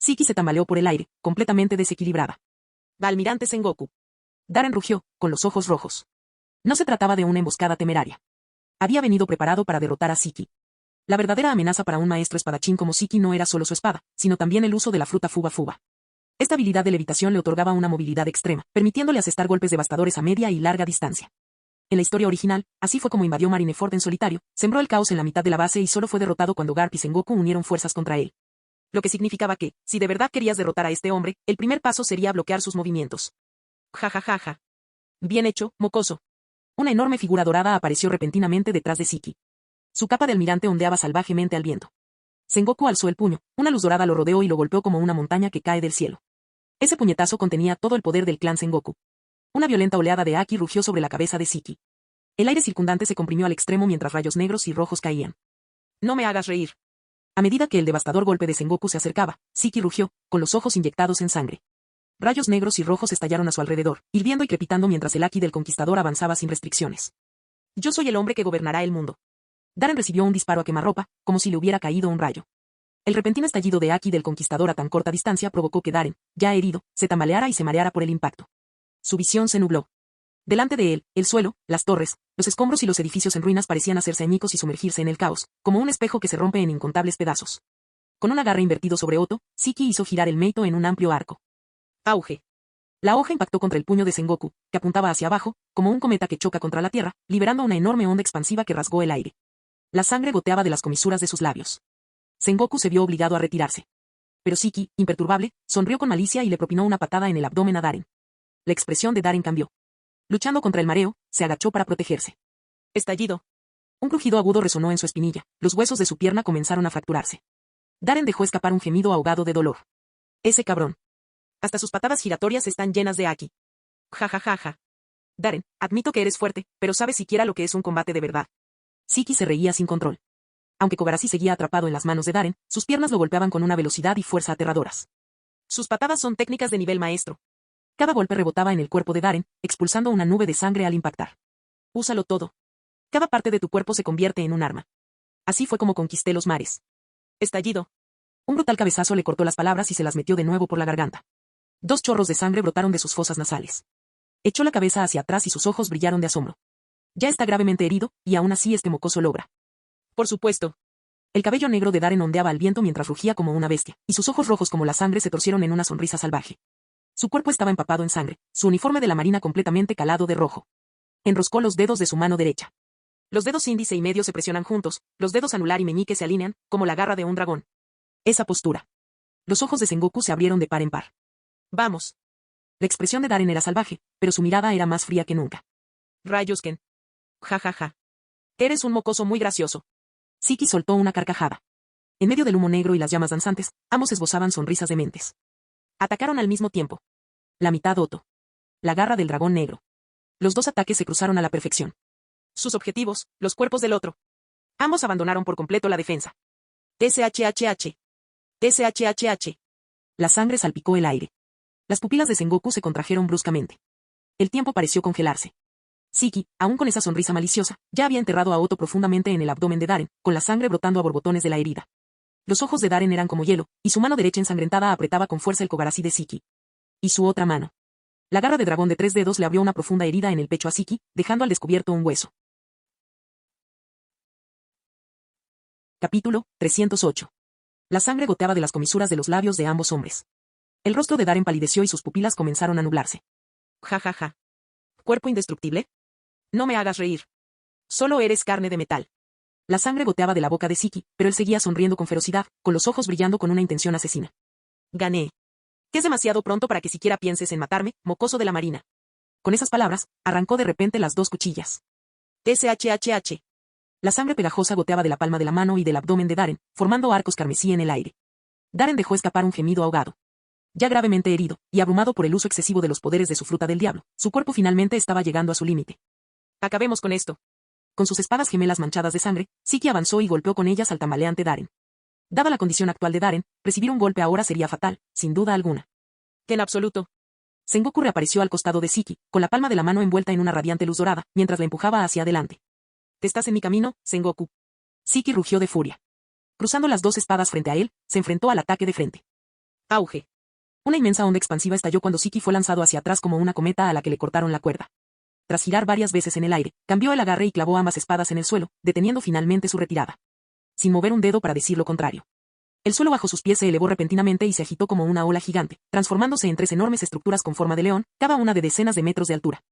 Siki se tambaleó por el aire, completamente desequilibrada. Almirante Sengoku. Darren rugió, con los ojos rojos. No se trataba de una emboscada temeraria. Había venido preparado para derrotar a Siki. La verdadera amenaza para un maestro espadachín como Siki no era solo su espada, sino también el uso de la fruta Fuba Fuba. Esta habilidad de levitación le otorgaba una movilidad extrema, permitiéndole asestar golpes devastadores a media y larga distancia. En la historia original, así fue como invadió Marineford en solitario, sembró el caos en la mitad de la base y solo fue derrotado cuando Garp y Sengoku unieron fuerzas contra él. Lo que significaba que, si de verdad querías derrotar a este hombre, el primer paso sería bloquear sus movimientos. Ja ja ja ja. Bien hecho, mocoso. Una enorme figura dorada apareció repentinamente detrás de Siki. Su capa de almirante ondeaba salvajemente al viento. Sengoku alzó el puño, una luz dorada lo rodeó y lo golpeó como una montaña que cae del cielo. Ese puñetazo contenía todo el poder del clan Sengoku. Una violenta oleada de Haki rugió sobre la cabeza de Siki. El aire circundante se comprimió al extremo mientras rayos negros y rojos caían. No me hagas reír. A medida que el devastador golpe de Sengoku se acercaba, Siki rugió, con los ojos inyectados en sangre. Rayos negros y rojos estallaron a su alrededor, hirviendo y crepitando mientras el Haki del conquistador avanzaba sin restricciones. Yo soy el hombre que gobernará el mundo. Darren recibió un disparo a quemarropa, como si le hubiera caído un rayo. El repentino estallido de Haki del conquistador a tan corta distancia provocó que Darren, ya herido, se tambaleara y se mareara por el impacto. Su visión se nubló. Delante de él, el suelo, las torres, los escombros y los edificios en ruinas parecían hacerse añicos y sumergirse en el caos, como un espejo que se rompe en incontables pedazos. Con un agarre invertido sobre Otto, Siki hizo girar el meito en un amplio arco. Auge. La hoja impactó contra el puño de Sengoku, que apuntaba hacia abajo, como un cometa que choca contra la tierra, liberando una enorme onda expansiva que rasgó el aire. La sangre goteaba de las comisuras de sus labios. Sengoku se vio obligado a retirarse. Pero Siki, imperturbable, sonrió con malicia y le propinó una patada en el abdomen a Darren. La expresión de Darren cambió. Luchando contra el mareo, se agachó para protegerse. Estallido. Un crujido agudo resonó en su espinilla, los huesos de su pierna comenzaron a fracturarse. Darren dejó escapar un gemido ahogado de dolor. Ese cabrón. Hasta sus patadas giratorias están llenas de Haki. Ja ja ja ja. Darren, admito que eres fuerte, pero ¿sabes siquiera lo que es un combate de verdad? Siki se reía sin control. Aunque Kogarashi seguía atrapado en las manos de Darren, sus piernas lo golpeaban con una velocidad y fuerza aterradoras. Sus patadas son técnicas de nivel maestro. Cada golpe rebotaba en el cuerpo de Darren, expulsando una nube de sangre al impactar. Úsalo todo. Cada parte de tu cuerpo se convierte en un arma. Así fue como conquisté los mares. Estallido. Un brutal cabezazo le cortó las palabras y se las metió de nuevo por la garganta. 2 chorros de sangre brotaron de sus fosas nasales. Echó la cabeza hacia atrás y sus ojos brillaron de asombro. Ya está gravemente herido, y aún así este mocoso logra. Por supuesto. El cabello negro de Darren ondeaba al viento mientras rugía como una bestia, y sus ojos rojos como la sangre se torcieron en una sonrisa salvaje. Su cuerpo estaba empapado en sangre, su uniforme de la marina completamente calado de rojo. Enroscó los dedos de su mano derecha. Los dedos índice y medio se presionan juntos, los dedos anular y meñique se alinean, como la garra de un dragón. Esa postura. Los ojos de Sengoku se abrieron de par en par. Vamos. La expresión de Darren era salvaje, pero su mirada era más fría que nunca. Rayos Ken. Ja ja ja. Eres un mocoso muy gracioso. Siki soltó una carcajada. En medio del humo negro y las llamas danzantes, ambos esbozaban sonrisas dementes. Atacaron al mismo tiempo. La mitad Otto. La garra del dragón negro. Los dos ataques se cruzaron a la perfección. Sus objetivos, los cuerpos del otro. Ambos abandonaron por completo la defensa. TSHHH. TSHHH. La sangre salpicó el aire. Las pupilas de Sengoku se contrajeron bruscamente. El tiempo pareció congelarse. Siki, aún con esa sonrisa maliciosa, ya había enterrado a Otto profundamente en el abdomen de Darren, con la sangre brotando a borbotones de la herida. Los ojos de Darren eran como hielo, y su mano derecha ensangrentada apretaba con fuerza el Kogarashi de Siki. Y su otra mano. La garra de dragón de 3 dedos le abrió una profunda herida en el pecho a Siki, dejando al descubierto un hueso. Capítulo 308. La sangre goteaba de las comisuras de los labios de ambos hombres. El rostro de Darren palideció y sus pupilas comenzaron a nublarse. Ja ja ja. ¿Cuerpo indestructible? No me hagas reír. Solo eres carne de metal. La sangre goteaba de la boca de Siki, pero él seguía sonriendo con ferocidad, con los ojos brillando con una intención asesina. Gané. Que es demasiado pronto para que siquiera pienses en matarme, mocoso de la marina. Con esas palabras, arrancó de repente las 2 cuchillas. TSHHH. La sangre pegajosa goteaba de la palma de la mano y del abdomen de Darren, formando arcos carmesí en el aire. Darren dejó escapar un gemido ahogado. Ya gravemente herido, y abrumado por el uso excesivo de los poderes de su fruta del diablo, su cuerpo finalmente estaba llegando a su límite. Acabemos con esto. Con sus espadas gemelas manchadas de sangre, Siki avanzó y golpeó con ellas al tambaleante Darren. Dada la condición actual de Darren, recibir un golpe ahora sería fatal, sin duda alguna. Que en absoluto. Sengoku reapareció al costado de Siki, con la palma de la mano envuelta en una radiante luz dorada, mientras la empujaba hacia adelante. ¿Te estás en mi camino, Sengoku? Siki rugió de furia. Cruzando las 2 espadas frente a él, se enfrentó al ataque de frente. Auge. Una inmensa onda expansiva estalló cuando Siki fue lanzado hacia atrás como una cometa a la que le cortaron la cuerda. Tras girar varias veces en el aire, cambió el agarre y clavó ambas espadas en el suelo, deteniendo finalmente su retirada. Sin mover un dedo para decir lo contrario. El suelo bajo sus pies se elevó repentinamente y se agitó como una ola gigante, transformándose en 3 enormes estructuras con forma de león, cada una de decenas de metros de altura.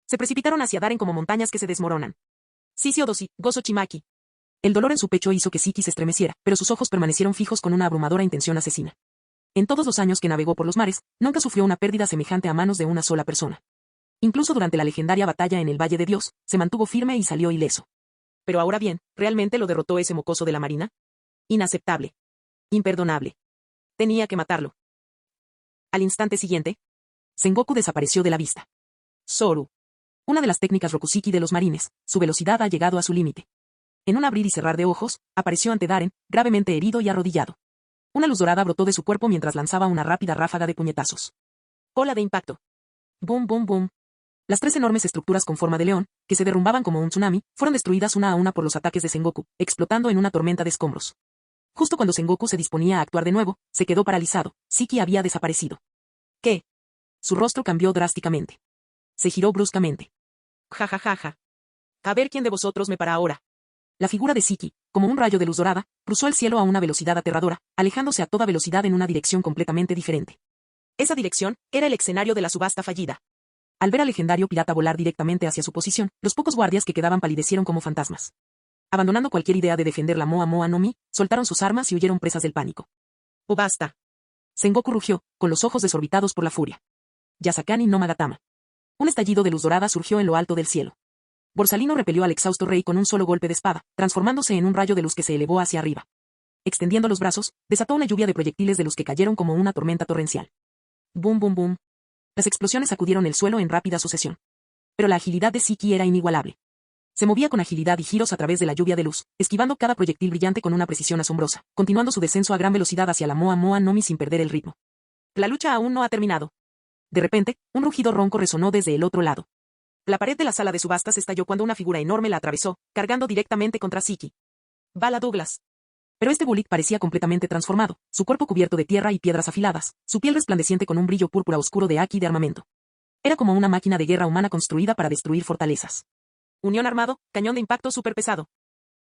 Se precipitaron hacia Darren como montañas que se desmoronan. Sisio dosi, gozo chimaki. El dolor en su pecho hizo que Siki se estremeciera, pero sus ojos permanecieron fijos con una abrumadora intención asesina. En todos los años que navegó por los mares, nunca sufrió una pérdida semejante a manos de una sola persona. Incluso durante la legendaria batalla en el Valle de Dios, se mantuvo firme y salió ileso. Pero ahora bien, ¿realmente lo derrotó ese mocoso de la marina? Inaceptable. Imperdonable. Tenía que matarlo. Al instante siguiente, Sengoku desapareció de la vista. Zoru. Una de las técnicas Rokusiki de los marines, su velocidad ha llegado a su límite. En un abrir y cerrar de ojos, apareció ante Darren, gravemente herido y arrodillado. Una luz dorada brotó de su cuerpo mientras lanzaba una rápida ráfaga de puñetazos. Ola de impacto. Boom, boom, boom. Las 3 enormes estructuras con forma de león, que se derrumbaban como un tsunami, fueron destruidas una a una por los ataques de Sengoku, explotando en una tormenta de escombros. Justo cuando Sengoku se disponía a actuar de nuevo, se quedó paralizado. Siki había desaparecido. ¿Qué? Su rostro cambió drásticamente. Se giró bruscamente. Ja ja ja ja. A ver quién de vosotros me para ahora. La figura de Siki, como un rayo de luz dorada, cruzó el cielo a una velocidad aterradora, alejándose a toda velocidad en una dirección completamente diferente. Esa dirección era el escenario de la subasta fallida. Al ver al legendario pirata volar directamente hacia su posición, los pocos guardias que quedaban palidecieron como fantasmas. Abandonando cualquier idea de defender la Moa Moa no Mi, soltaron sus armas y huyeron presas del pánico. ¡Oh, basta! Sengoku rugió, con los ojos desorbitados por la furia. Yasakani no Magatama. Un estallido de luz dorada surgió en lo alto del cielo. Borsalino repelió al exhausto rey con un solo golpe de espada, transformándose en un rayo de luz que se elevó hacia arriba. Extendiendo los brazos, desató una lluvia de proyectiles de luz que cayeron como una tormenta torrencial. Boom, boom, boom. Las explosiones sacudieron el suelo en rápida sucesión. Pero la agilidad de Siki era inigualable. Se movía con agilidad y giros a través de la lluvia de luz, esquivando cada proyectil brillante con una precisión asombrosa, continuando su descenso a gran velocidad hacia la Moa Moa no Mi sin perder el ritmo. La lucha aún no ha terminado. De repente, un rugido ronco resonó desde el otro lado. La pared de la sala de subastas estalló cuando una figura enorme la atravesó, cargando directamente contra Siki. Bala Douglas. Pero este Bullitt parecía completamente transformado, su cuerpo cubierto de tierra y piedras afiladas, su piel resplandeciente con un brillo púrpura oscuro de haki de armamento. Era como una máquina de guerra humana construida para destruir fortalezas. Unión armado, cañón de impacto superpesado.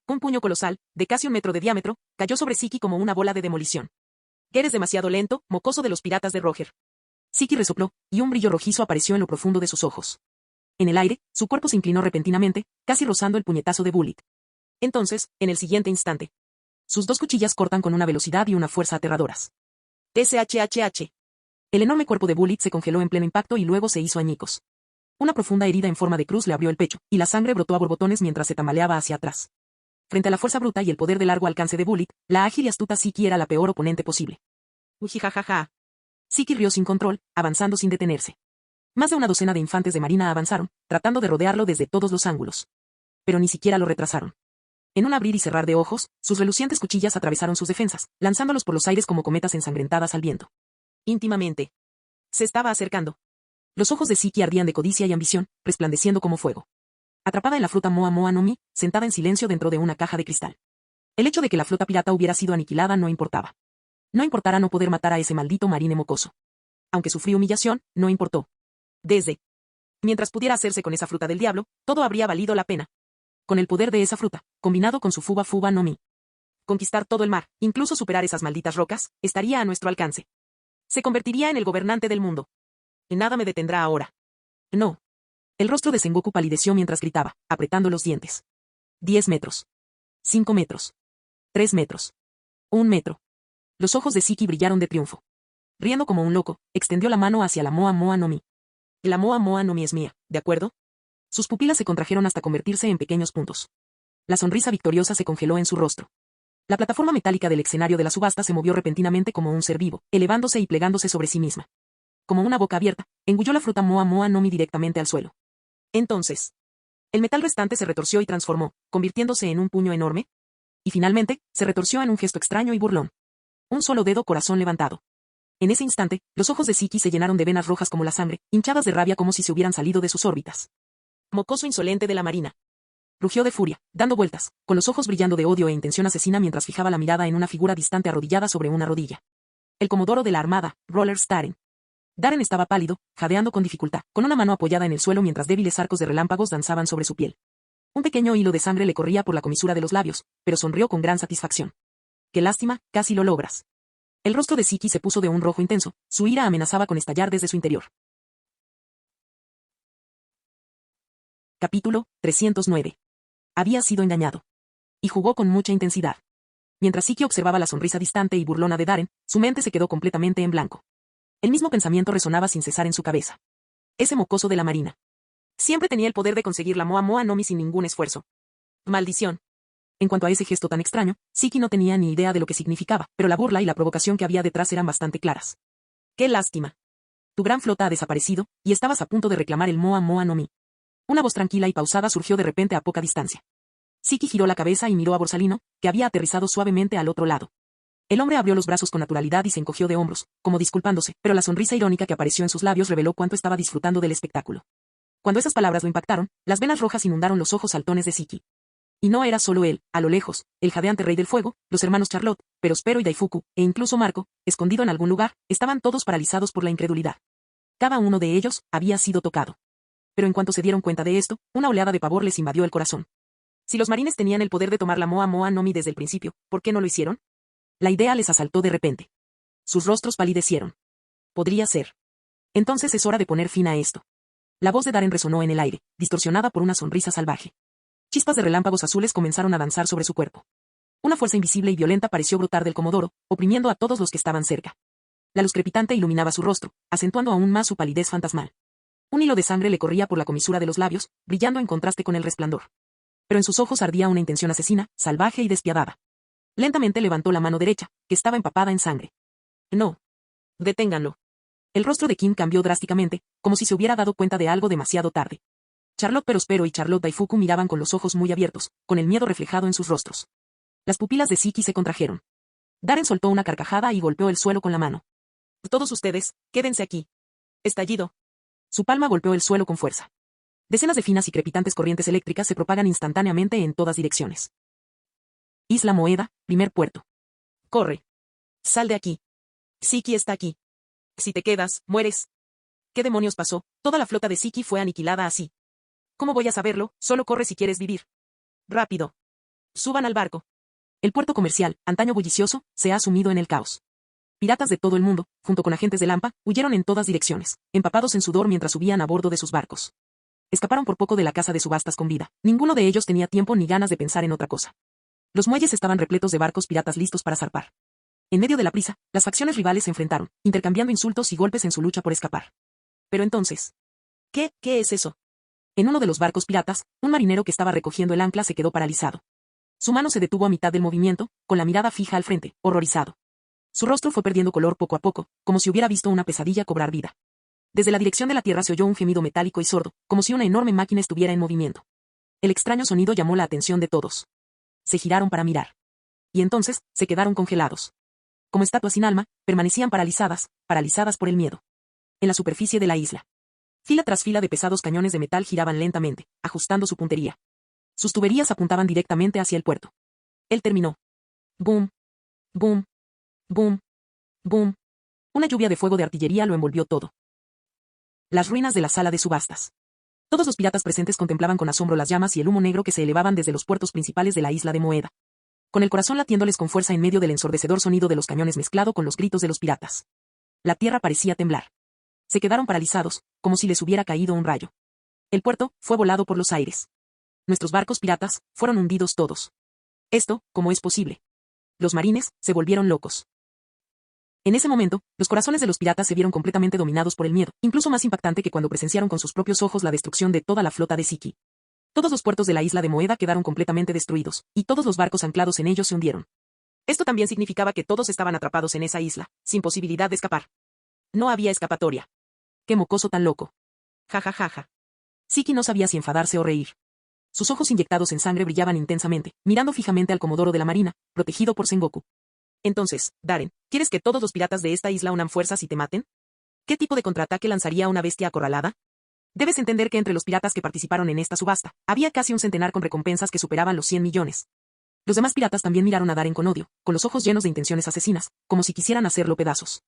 Un puño colosal, de casi 1 metro de diámetro, cayó sobre Siki como una bola de demolición. Eres demasiado lento, mocoso de los piratas de Roger. Siki resopló, y un brillo rojizo apareció en lo profundo de sus ojos. En el aire, su cuerpo se inclinó repentinamente, casi rozando el puñetazo de Bullitt. Entonces, en el siguiente instante, sus 2 cuchillas cortan con una velocidad y una fuerza aterradoras. SHHH. El enorme cuerpo de Bullitt se congeló en pleno impacto y luego se hizo añicos. Una profunda herida en forma de cruz le abrió el pecho, y la sangre brotó a borbotones mientras se tambaleaba hacia atrás. Frente a la fuerza bruta y el poder de largo alcance de Bullitt, la ágil y astuta Siki era la peor oponente posible. Ujijajaja. Siki rió sin control, avanzando sin detenerse. Más de una docena de infantes de marina avanzaron, tratando de rodearlo desde todos los ángulos. Pero ni siquiera lo retrasaron. En un abrir y cerrar de ojos, sus relucientes cuchillas atravesaron sus defensas, lanzándolos por los aires como cometas ensangrentadas al viento. Íntimamente. Se estaba acercando. Los ojos de Siki ardían de codicia y ambición, resplandeciendo como fuego. Atrapada en la fruta Moa Moa no Mi, sentada en silencio dentro de una caja de cristal. El hecho de que la flota pirata hubiera sido aniquilada no importaba. No importara no poder matar a ese maldito marine mocoso. Aunque sufrió humillación, no importó. Mientras pudiera hacerse con esa fruta del diablo, todo habría valido la pena. Con el poder de esa fruta, combinado con su Fuba Fuba no Mi. Conquistar todo el mar, incluso superar esas malditas rocas, estaría a nuestro alcance. Se convertiría en el gobernante del mundo. Nada me detendrá ahora. No. El rostro de Sengoku palideció mientras gritaba, apretando los dientes. 10 metros. 5 metros. 3 metros. 1 metro. Los ojos de Siki brillaron de triunfo. Riendo como un loco, extendió la mano hacia la Moa Moa no Mi. La Moa Moa no Mi es mía, ¿de acuerdo? Sus pupilas se contrajeron hasta convertirse en pequeños puntos. La sonrisa victoriosa se congeló en su rostro. La plataforma metálica del escenario de la subasta se movió repentinamente como un ser vivo, elevándose y plegándose sobre sí misma. Como una boca abierta, engulló la fruta Moa Moa no Mi directamente al suelo. Entonces, el metal restante se retorció y transformó, convirtiéndose en un puño enorme. Y finalmente, se retorció en un gesto extraño y burlón. Un solo dedo corazón levantado. En ese instante, los ojos de Siki se llenaron de venas rojas como la sangre, hinchadas de rabia como si se hubieran salido de sus órbitas. Mocoso insolente de la marina. Rugió de furia, dando vueltas, con los ojos brillando de odio e intención asesina mientras fijaba la mirada en una figura distante arrodillada sobre una rodilla. El comodoro de la armada, Roller Staren. Darren estaba pálido, jadeando con dificultad, con una mano apoyada en el suelo mientras débiles arcos de relámpagos danzaban sobre su piel. Un pequeño hilo de sangre le corría por la comisura de los labios, pero sonrió con gran satisfacción. Qué lástima, casi lo logras. El rostro de Siki se puso de un rojo intenso, su ira amenazaba con estallar desde su interior. Capítulo 309. Había sido engañado. Y jugó con mucha intensidad. Mientras Siki observaba la sonrisa distante y burlona de Darren, su mente se quedó completamente en blanco. El mismo pensamiento resonaba sin cesar en su cabeza. Ese mocoso de la marina. Siempre tenía el poder de conseguir la Moa Moa no Mi sin ningún esfuerzo. Maldición. En cuanto a ese gesto tan extraño, Siki no tenía ni idea de lo que significaba, pero la burla y la provocación que había detrás eran bastante claras. ¡Qué lástima! Tu gran flota ha desaparecido, y estabas a punto de reclamar el Moa Moa no Mi. Una voz tranquila y pausada surgió de repente a poca distancia. Siki giró la cabeza y miró a Borsalino, que había aterrizado suavemente al otro lado. El hombre abrió los brazos con naturalidad y se encogió de hombros, como disculpándose, pero la sonrisa irónica que apareció en sus labios reveló cuánto estaba disfrutando del espectáculo. Cuando esas palabras lo impactaron, las venas rojas inundaron los ojos saltones de Siki. Y no era solo él, a lo lejos, el jadeante rey del fuego, los hermanos Charlotte, Perospero y Daifuku, e incluso Marco, escondido en algún lugar, estaban todos paralizados por la incredulidad. Cada uno de ellos había sido tocado. Pero en cuanto se dieron cuenta de esto, una oleada de pavor les invadió el corazón. Si los marines tenían el poder de tomar la Moa Moa no Mi desde el principio, ¿por qué no lo hicieron? La idea les asaltó de repente. Sus rostros palidecieron. Podría ser. Entonces es hora de poner fin a esto. La voz de Darren resonó en el aire, distorsionada por una sonrisa salvaje. Chispas de relámpagos azules comenzaron a danzar sobre su cuerpo. Una fuerza invisible y violenta pareció brotar del comodoro, oprimiendo a todos los que estaban cerca. La luz crepitante iluminaba su rostro, acentuando aún más su palidez fantasmal. Un hilo de sangre le corría por la comisura de los labios, brillando en contraste con el resplandor. Pero en sus ojos ardía una intención asesina, salvaje y despiadada. Lentamente levantó la mano derecha, que estaba empapada en sangre. No. Deténganlo. El rostro de Kim cambió drásticamente, como si se hubiera dado cuenta de algo demasiado tarde. Charlotte Perospero y Charlotte Daifuku miraban con los ojos muy abiertos, con el miedo reflejado en sus rostros. Las pupilas de Siki se contrajeron. Darren soltó una carcajada y golpeó el suelo con la mano. Todos ustedes, quédense aquí. Estallido. Su palma golpeó el suelo con fuerza. Decenas de finas y crepitantes corrientes eléctricas se propagan instantáneamente en todas direcciones. Isla Moeda, primer puerto. Corre. Sal de aquí. Siki está aquí. Si te quedas, mueres. ¿Qué demonios pasó? Toda la flota de Siki fue aniquilada así. ¿Cómo voy a saberlo? Solo corre si quieres vivir. Rápido. Suban al barco. El puerto comercial, antaño bullicioso, se ha sumido en el caos. Piratas de todo el mundo, junto con agentes de Lampa, huyeron en todas direcciones, empapados en sudor mientras subían a bordo de sus barcos. Escaparon por poco de la casa de subastas con vida. Ninguno de ellos tenía tiempo ni ganas de pensar en otra cosa. Los muelles estaban repletos de barcos piratas listos para zarpar. En medio de la prisa, las facciones rivales se enfrentaron, intercambiando insultos y golpes en su lucha por escapar. Pero entonces... ¿Qué es eso? En uno de los barcos piratas, un marinero que estaba recogiendo el ancla se quedó paralizado. Su mano se detuvo a mitad del movimiento, con la mirada fija al frente, horrorizado. Su rostro fue perdiendo color poco a poco, como si hubiera visto una pesadilla cobrar vida. Desde la dirección de la tierra se oyó un gemido metálico y sordo, como si una enorme máquina estuviera en movimiento. El extraño sonido llamó la atención de todos. Se giraron para mirar. Y entonces, se quedaron congelados. Como estatuas sin alma, permanecían paralizadas por el miedo. En la superficie de la isla. Fila tras fila de pesados cañones de metal giraban lentamente, ajustando su puntería. Sus tuberías apuntaban directamente hacia el puerto. Él terminó. Boom. Boom. Boom. Boom. Una lluvia de fuego de artillería lo envolvió todo. Las ruinas de la sala de subastas. Todos los piratas presentes contemplaban con asombro las llamas y el humo negro que se elevaban desde los puertos principales de la isla de Moeda. Con el corazón latiéndoles con fuerza en medio del ensordecedor sonido de los cañones mezclado con los gritos de los piratas. La tierra parecía temblar. Se quedaron paralizados, como si les hubiera caído un rayo. El puerto fue volado por los aires. Nuestros barcos piratas fueron hundidos todos. Esto, ¿cómo es posible? Los marines se volvieron locos. En ese momento, los corazones de los piratas se vieron completamente dominados por el miedo, incluso más impactante que cuando presenciaron con sus propios ojos la destrucción de toda la flota de Siki. Todos los puertos de la isla de Moeda quedaron completamente destruidos, y todos los barcos anclados en ellos se hundieron. Esto también significaba que todos estaban atrapados en esa isla, sin posibilidad de escapar. No había escapatoria. ¡Qué mocoso tan loco! Ja ja ja ja. Siki no sabía si enfadarse o reír. Sus ojos inyectados en sangre brillaban intensamente, mirando fijamente al comodoro de la marina, protegido por Sengoku. Entonces, Darren, ¿quieres que todos los piratas de esta isla unan fuerzas y te maten? ¿Qué tipo de contraataque lanzaría una bestia acorralada? Debes entender que entre los piratas que participaron en esta subasta, había casi un centenar con recompensas que superaban los 100 millones. Los demás piratas también miraron a Darren con odio, con los ojos llenos de intenciones asesinas, como si quisieran hacerlo pedazos.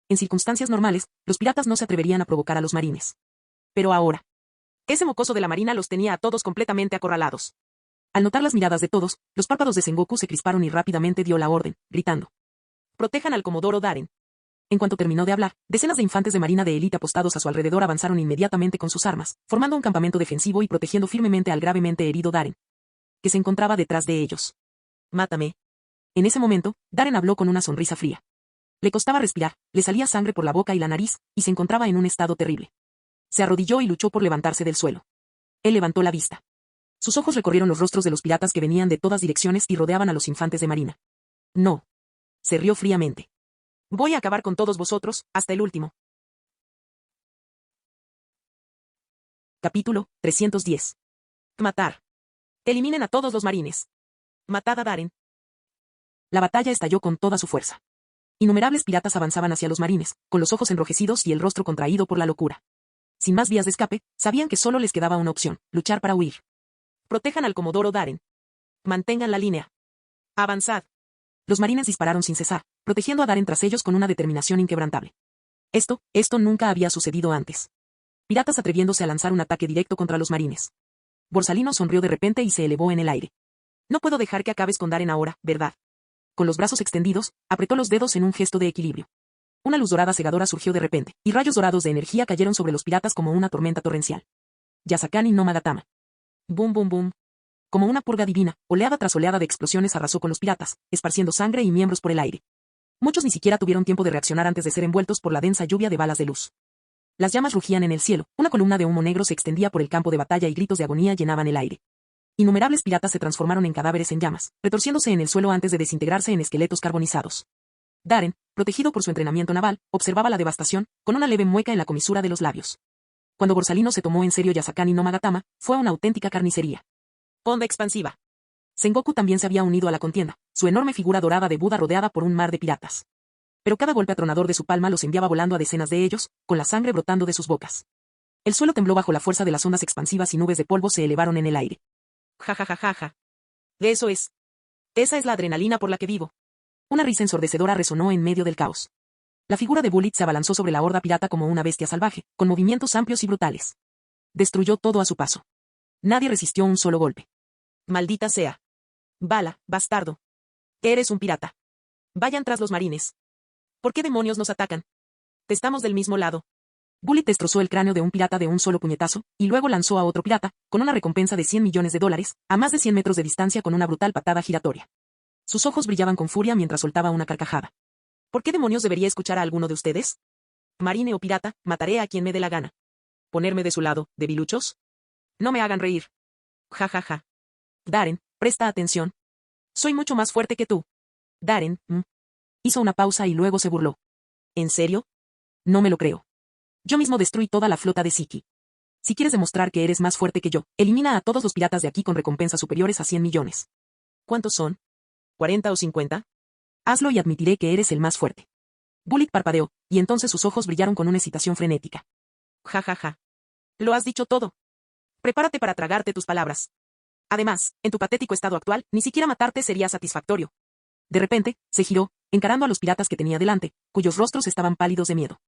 En circunstancias normales, los piratas no se atreverían a provocar a los marines. Pero ahora, ese mocoso de la marina los tenía a todos completamente acorralados. Al notar las miradas de todos, los párpados de Sengoku se crisparon y rápidamente dio la orden, gritando. Protejan al comodoro Darren. En cuanto terminó de hablar, decenas de infantes de marina de élite apostados a su alrededor avanzaron inmediatamente con sus armas, formando un campamento defensivo y protegiendo firmemente al gravemente herido Darren, que se encontraba detrás de ellos. «Mátame». En ese momento, Darren habló con una sonrisa fría. Le costaba respirar, le salía sangre por la boca y la nariz, y se encontraba en un estado terrible. Se arrodilló y luchó por levantarse del suelo. Él levantó la vista. Sus ojos recorrieron los rostros de los piratas que venían de todas direcciones y rodeaban a los infantes de marina. «No». Se rió fríamente. «Voy a acabar con todos vosotros, hasta el último». Capítulo 310. Matar. Eliminen a todos los marines. Matad a Darren. La batalla estalló con toda su fuerza. Innumerables piratas avanzaban hacia los marines, con los ojos enrojecidos y el rostro contraído por la locura. Sin más vías de escape, sabían que solo les quedaba una opción: luchar para huir. «Protejan al comodoro Darren. Mantengan la línea. Avanzad». Los marines dispararon sin cesar, protegiendo a Darren tras ellos con una determinación inquebrantable. Esto nunca había sucedido antes. Piratas atreviéndose a lanzar un ataque directo contra los marines. Borsalino sonrió de repente y se elevó en el aire. «No puedo dejar que acabes con Darren ahora, ¿verdad?». Con los brazos extendidos, apretó los dedos en un gesto de equilibrio. Una luz dorada cegadora surgió de repente, y rayos dorados de energía cayeron sobre los piratas como una tormenta torrencial. Yasakani no Magatama. Boom boom boom. Como una purga divina, oleada tras oleada de explosiones arrasó con los piratas, esparciendo sangre y miembros por el aire. Muchos ni siquiera tuvieron tiempo de reaccionar antes de ser envueltos por la densa lluvia de balas de luz. Las llamas rugían en el cielo, una columna de humo negro se extendía por el campo de batalla y gritos de agonía llenaban el aire. Innumerables piratas se transformaron en cadáveres en llamas, retorciéndose en el suelo antes de desintegrarse en esqueletos carbonizados. Darren, protegido por su entrenamiento naval, observaba la devastación, con una leve mueca en la comisura de los labios. Cuando Borsalino se tomó en serio Yasakani no Magatama, fue una auténtica carnicería. Onda expansiva. Sengoku también se había unido a la contienda, su enorme figura dorada de Buda rodeada por un mar de piratas. Pero cada golpe atronador de su palma los enviaba volando a decenas de ellos, con la sangre brotando de sus bocas. El suelo tembló bajo la fuerza de las ondas expansivas y nubes de polvo se elevaron en el aire. Ja ja ja ja ja. Eso es. Esa es la adrenalina por la que vivo. Una risa ensordecedora resonó en medio del caos. La figura de Bullet se abalanzó sobre la horda pirata como una bestia salvaje, con movimientos amplios y brutales. Destruyó todo a su paso. Nadie resistió un solo golpe. Maldita sea. Bala, bastardo. Eres un pirata. Vayan tras los marines. ¿Por qué demonios nos atacan? Estamos del mismo lado. Bullet destrozó el cráneo de un pirata de un solo puñetazo, y luego lanzó a otro pirata, con una recompensa de $100 millones, a más de 100 metros de distancia con una brutal patada giratoria. Sus ojos brillaban con furia mientras soltaba una carcajada. ¿Por qué demonios debería escuchar a alguno de ustedes? Marine o pirata, mataré a quien me dé la gana. ¿Ponerme de su lado, debiluchos? No me hagan reír. Ja ja ja. Darren, presta atención. Soy mucho más fuerte que tú. Darren, Hizo una pausa y luego se burló. ¿En serio? No me lo creo. Yo mismo destruí toda la flota de Siki. Si quieres demostrar que eres más fuerte que yo, elimina a todos los piratas de aquí con recompensas superiores a 100 millones. ¿Cuántos son? ¿40 o 50? Hazlo y admitiré que eres el más fuerte. Bullet parpadeó, y entonces sus ojos brillaron con una excitación frenética. Ja ja ja. Lo has dicho todo. Prepárate para tragarte tus palabras. Además, en tu patético estado actual, ni siquiera matarte sería satisfactorio. De repente, se giró, encarando a los piratas que tenía delante, cuyos rostros estaban pálidos de miedo.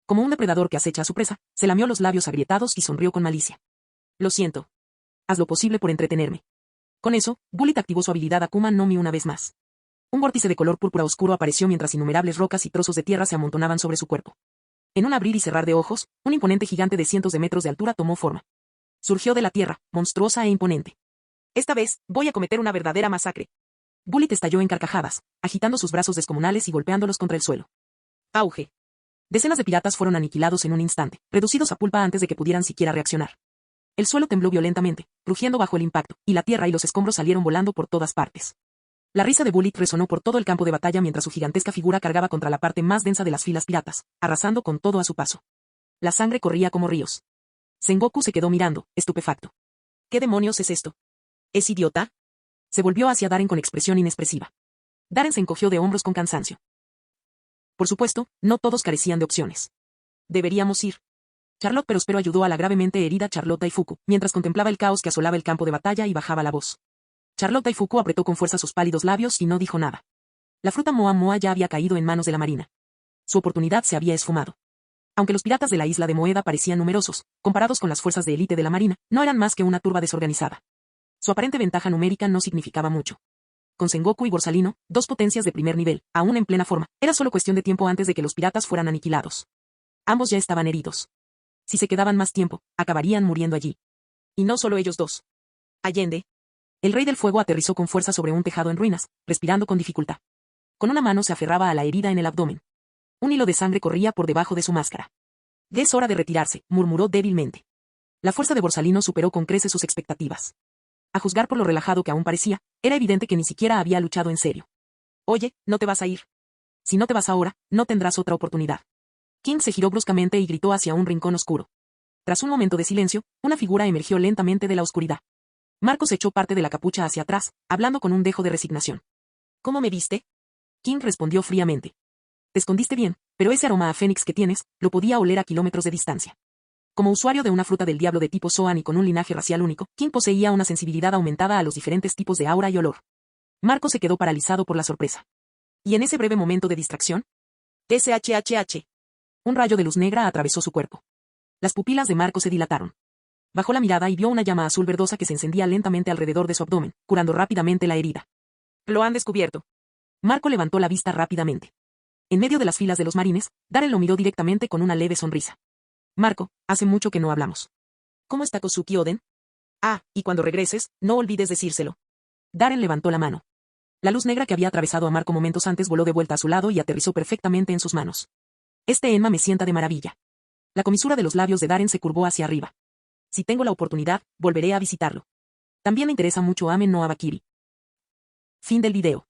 Como un depredador que acecha a su presa, se lamió los labios agrietados y sonrió con malicia. Lo siento. Haz lo posible por entretenerme. Con eso, Bullet activó su habilidad Akuma no Mi una vez más. Un vórtice de color púrpura oscuro apareció mientras innumerables rocas y trozos de tierra se amontonaban sobre su cuerpo. En un abrir y cerrar de ojos, un imponente gigante de cientos de metros de altura tomó forma. Surgió de la tierra, monstruosa e imponente. Esta vez, voy a cometer una verdadera masacre. Bullet estalló en carcajadas, agitando sus brazos descomunales y golpeándolos contra el suelo. Auge. Decenas de piratas fueron aniquilados en un instante, reducidos a pulpa antes de que pudieran siquiera reaccionar. El suelo tembló violentamente, rugiendo bajo el impacto, y la tierra y los escombros salieron volando por todas partes. La risa de Bullet resonó por todo el campo de batalla mientras su gigantesca figura cargaba contra la parte más densa de las filas piratas, arrasando con todo a su paso. La sangre corría como ríos. Sengoku se quedó mirando, estupefacto. ¿Qué demonios es esto? ¿Es idiota? Se volvió hacia Darren con expresión inexpresiva. Darren se encogió de hombros con cansancio. Por supuesto, no todos carecían de opciones. Deberíamos ir. Charlotte Perospero ayudó a la gravemente herida Charlotte Daifuku, mientras contemplaba el caos que asolaba el campo de batalla y bajaba la voz. Charlotte Daifuku apretó con fuerza sus pálidos labios y no dijo nada. La fruta Moa Moa ya había caído en manos de la marina. Su oportunidad se había esfumado. Aunque los piratas de la isla de Moeda parecían numerosos, comparados con las fuerzas de élite de la marina, no eran más que una turba desorganizada. Su aparente ventaja numérica no significaba mucho. con Sengoku y Borsalino, dos potencias de primer nivel, aún en plena forma, era solo cuestión de tiempo antes de que los piratas fueran aniquilados. Ambos ya estaban heridos. Si se quedaban más tiempo, acabarían muriendo allí. Y no solo ellos dos. Allende. El Rey del Fuego aterrizó con fuerza sobre un tejado en ruinas, respirando con dificultad. Con una mano se aferraba a la herida en el abdomen. Un hilo de sangre corría por debajo de su máscara. Es hora de retirarse, murmuró débilmente. La fuerza de Borsalino superó con creces sus expectativas. A juzgar por lo relajado que aún parecía, era evidente que ni siquiera había luchado en serio. Oye, no te vas a ir. Si no te vas ahora, no tendrás otra oportunidad. King se giró bruscamente y gritó hacia un rincón oscuro. Tras un momento de silencio, una figura emergió lentamente de la oscuridad. Marcos echó parte de la capucha hacia atrás, hablando con un dejo de resignación. ¿Cómo me viste? King respondió fríamente. Te escondiste bien, pero ese aroma a fénix que tienes, lo podía oler a kilómetros de distancia. Como usuario de una fruta del diablo de tipo Zoan y con un linaje racial único, King poseía una sensibilidad aumentada a los diferentes tipos de aura y olor. Marcos se quedó paralizado por la sorpresa. Y en ese breve momento de distracción, SHHH. Un rayo de luz negra atravesó su cuerpo. Las pupilas de Marcos se dilataron. Bajó la mirada y vio una llama azul verdosa que se encendía lentamente alrededor de su abdomen, curando rápidamente la herida. Lo han descubierto. Marco levantó la vista rápidamente. En medio de las filas de los marines, Darren lo miró directamente con una leve sonrisa. Marco, hace mucho que no hablamos. ¿Cómo está Kosuki Oden? Ah, y cuando regreses, no olvides decírselo. Darren levantó la mano. La luz negra que había atravesado a Marco momentos antes voló de vuelta a su lado y aterrizó perfectamente en sus manos. Este enma me sienta de maravilla. La comisura de los labios de Darren se curvó hacia arriba. Si tengo la oportunidad, volveré a visitarlo. También me interesa mucho Amen no Abakiri. Fin del video.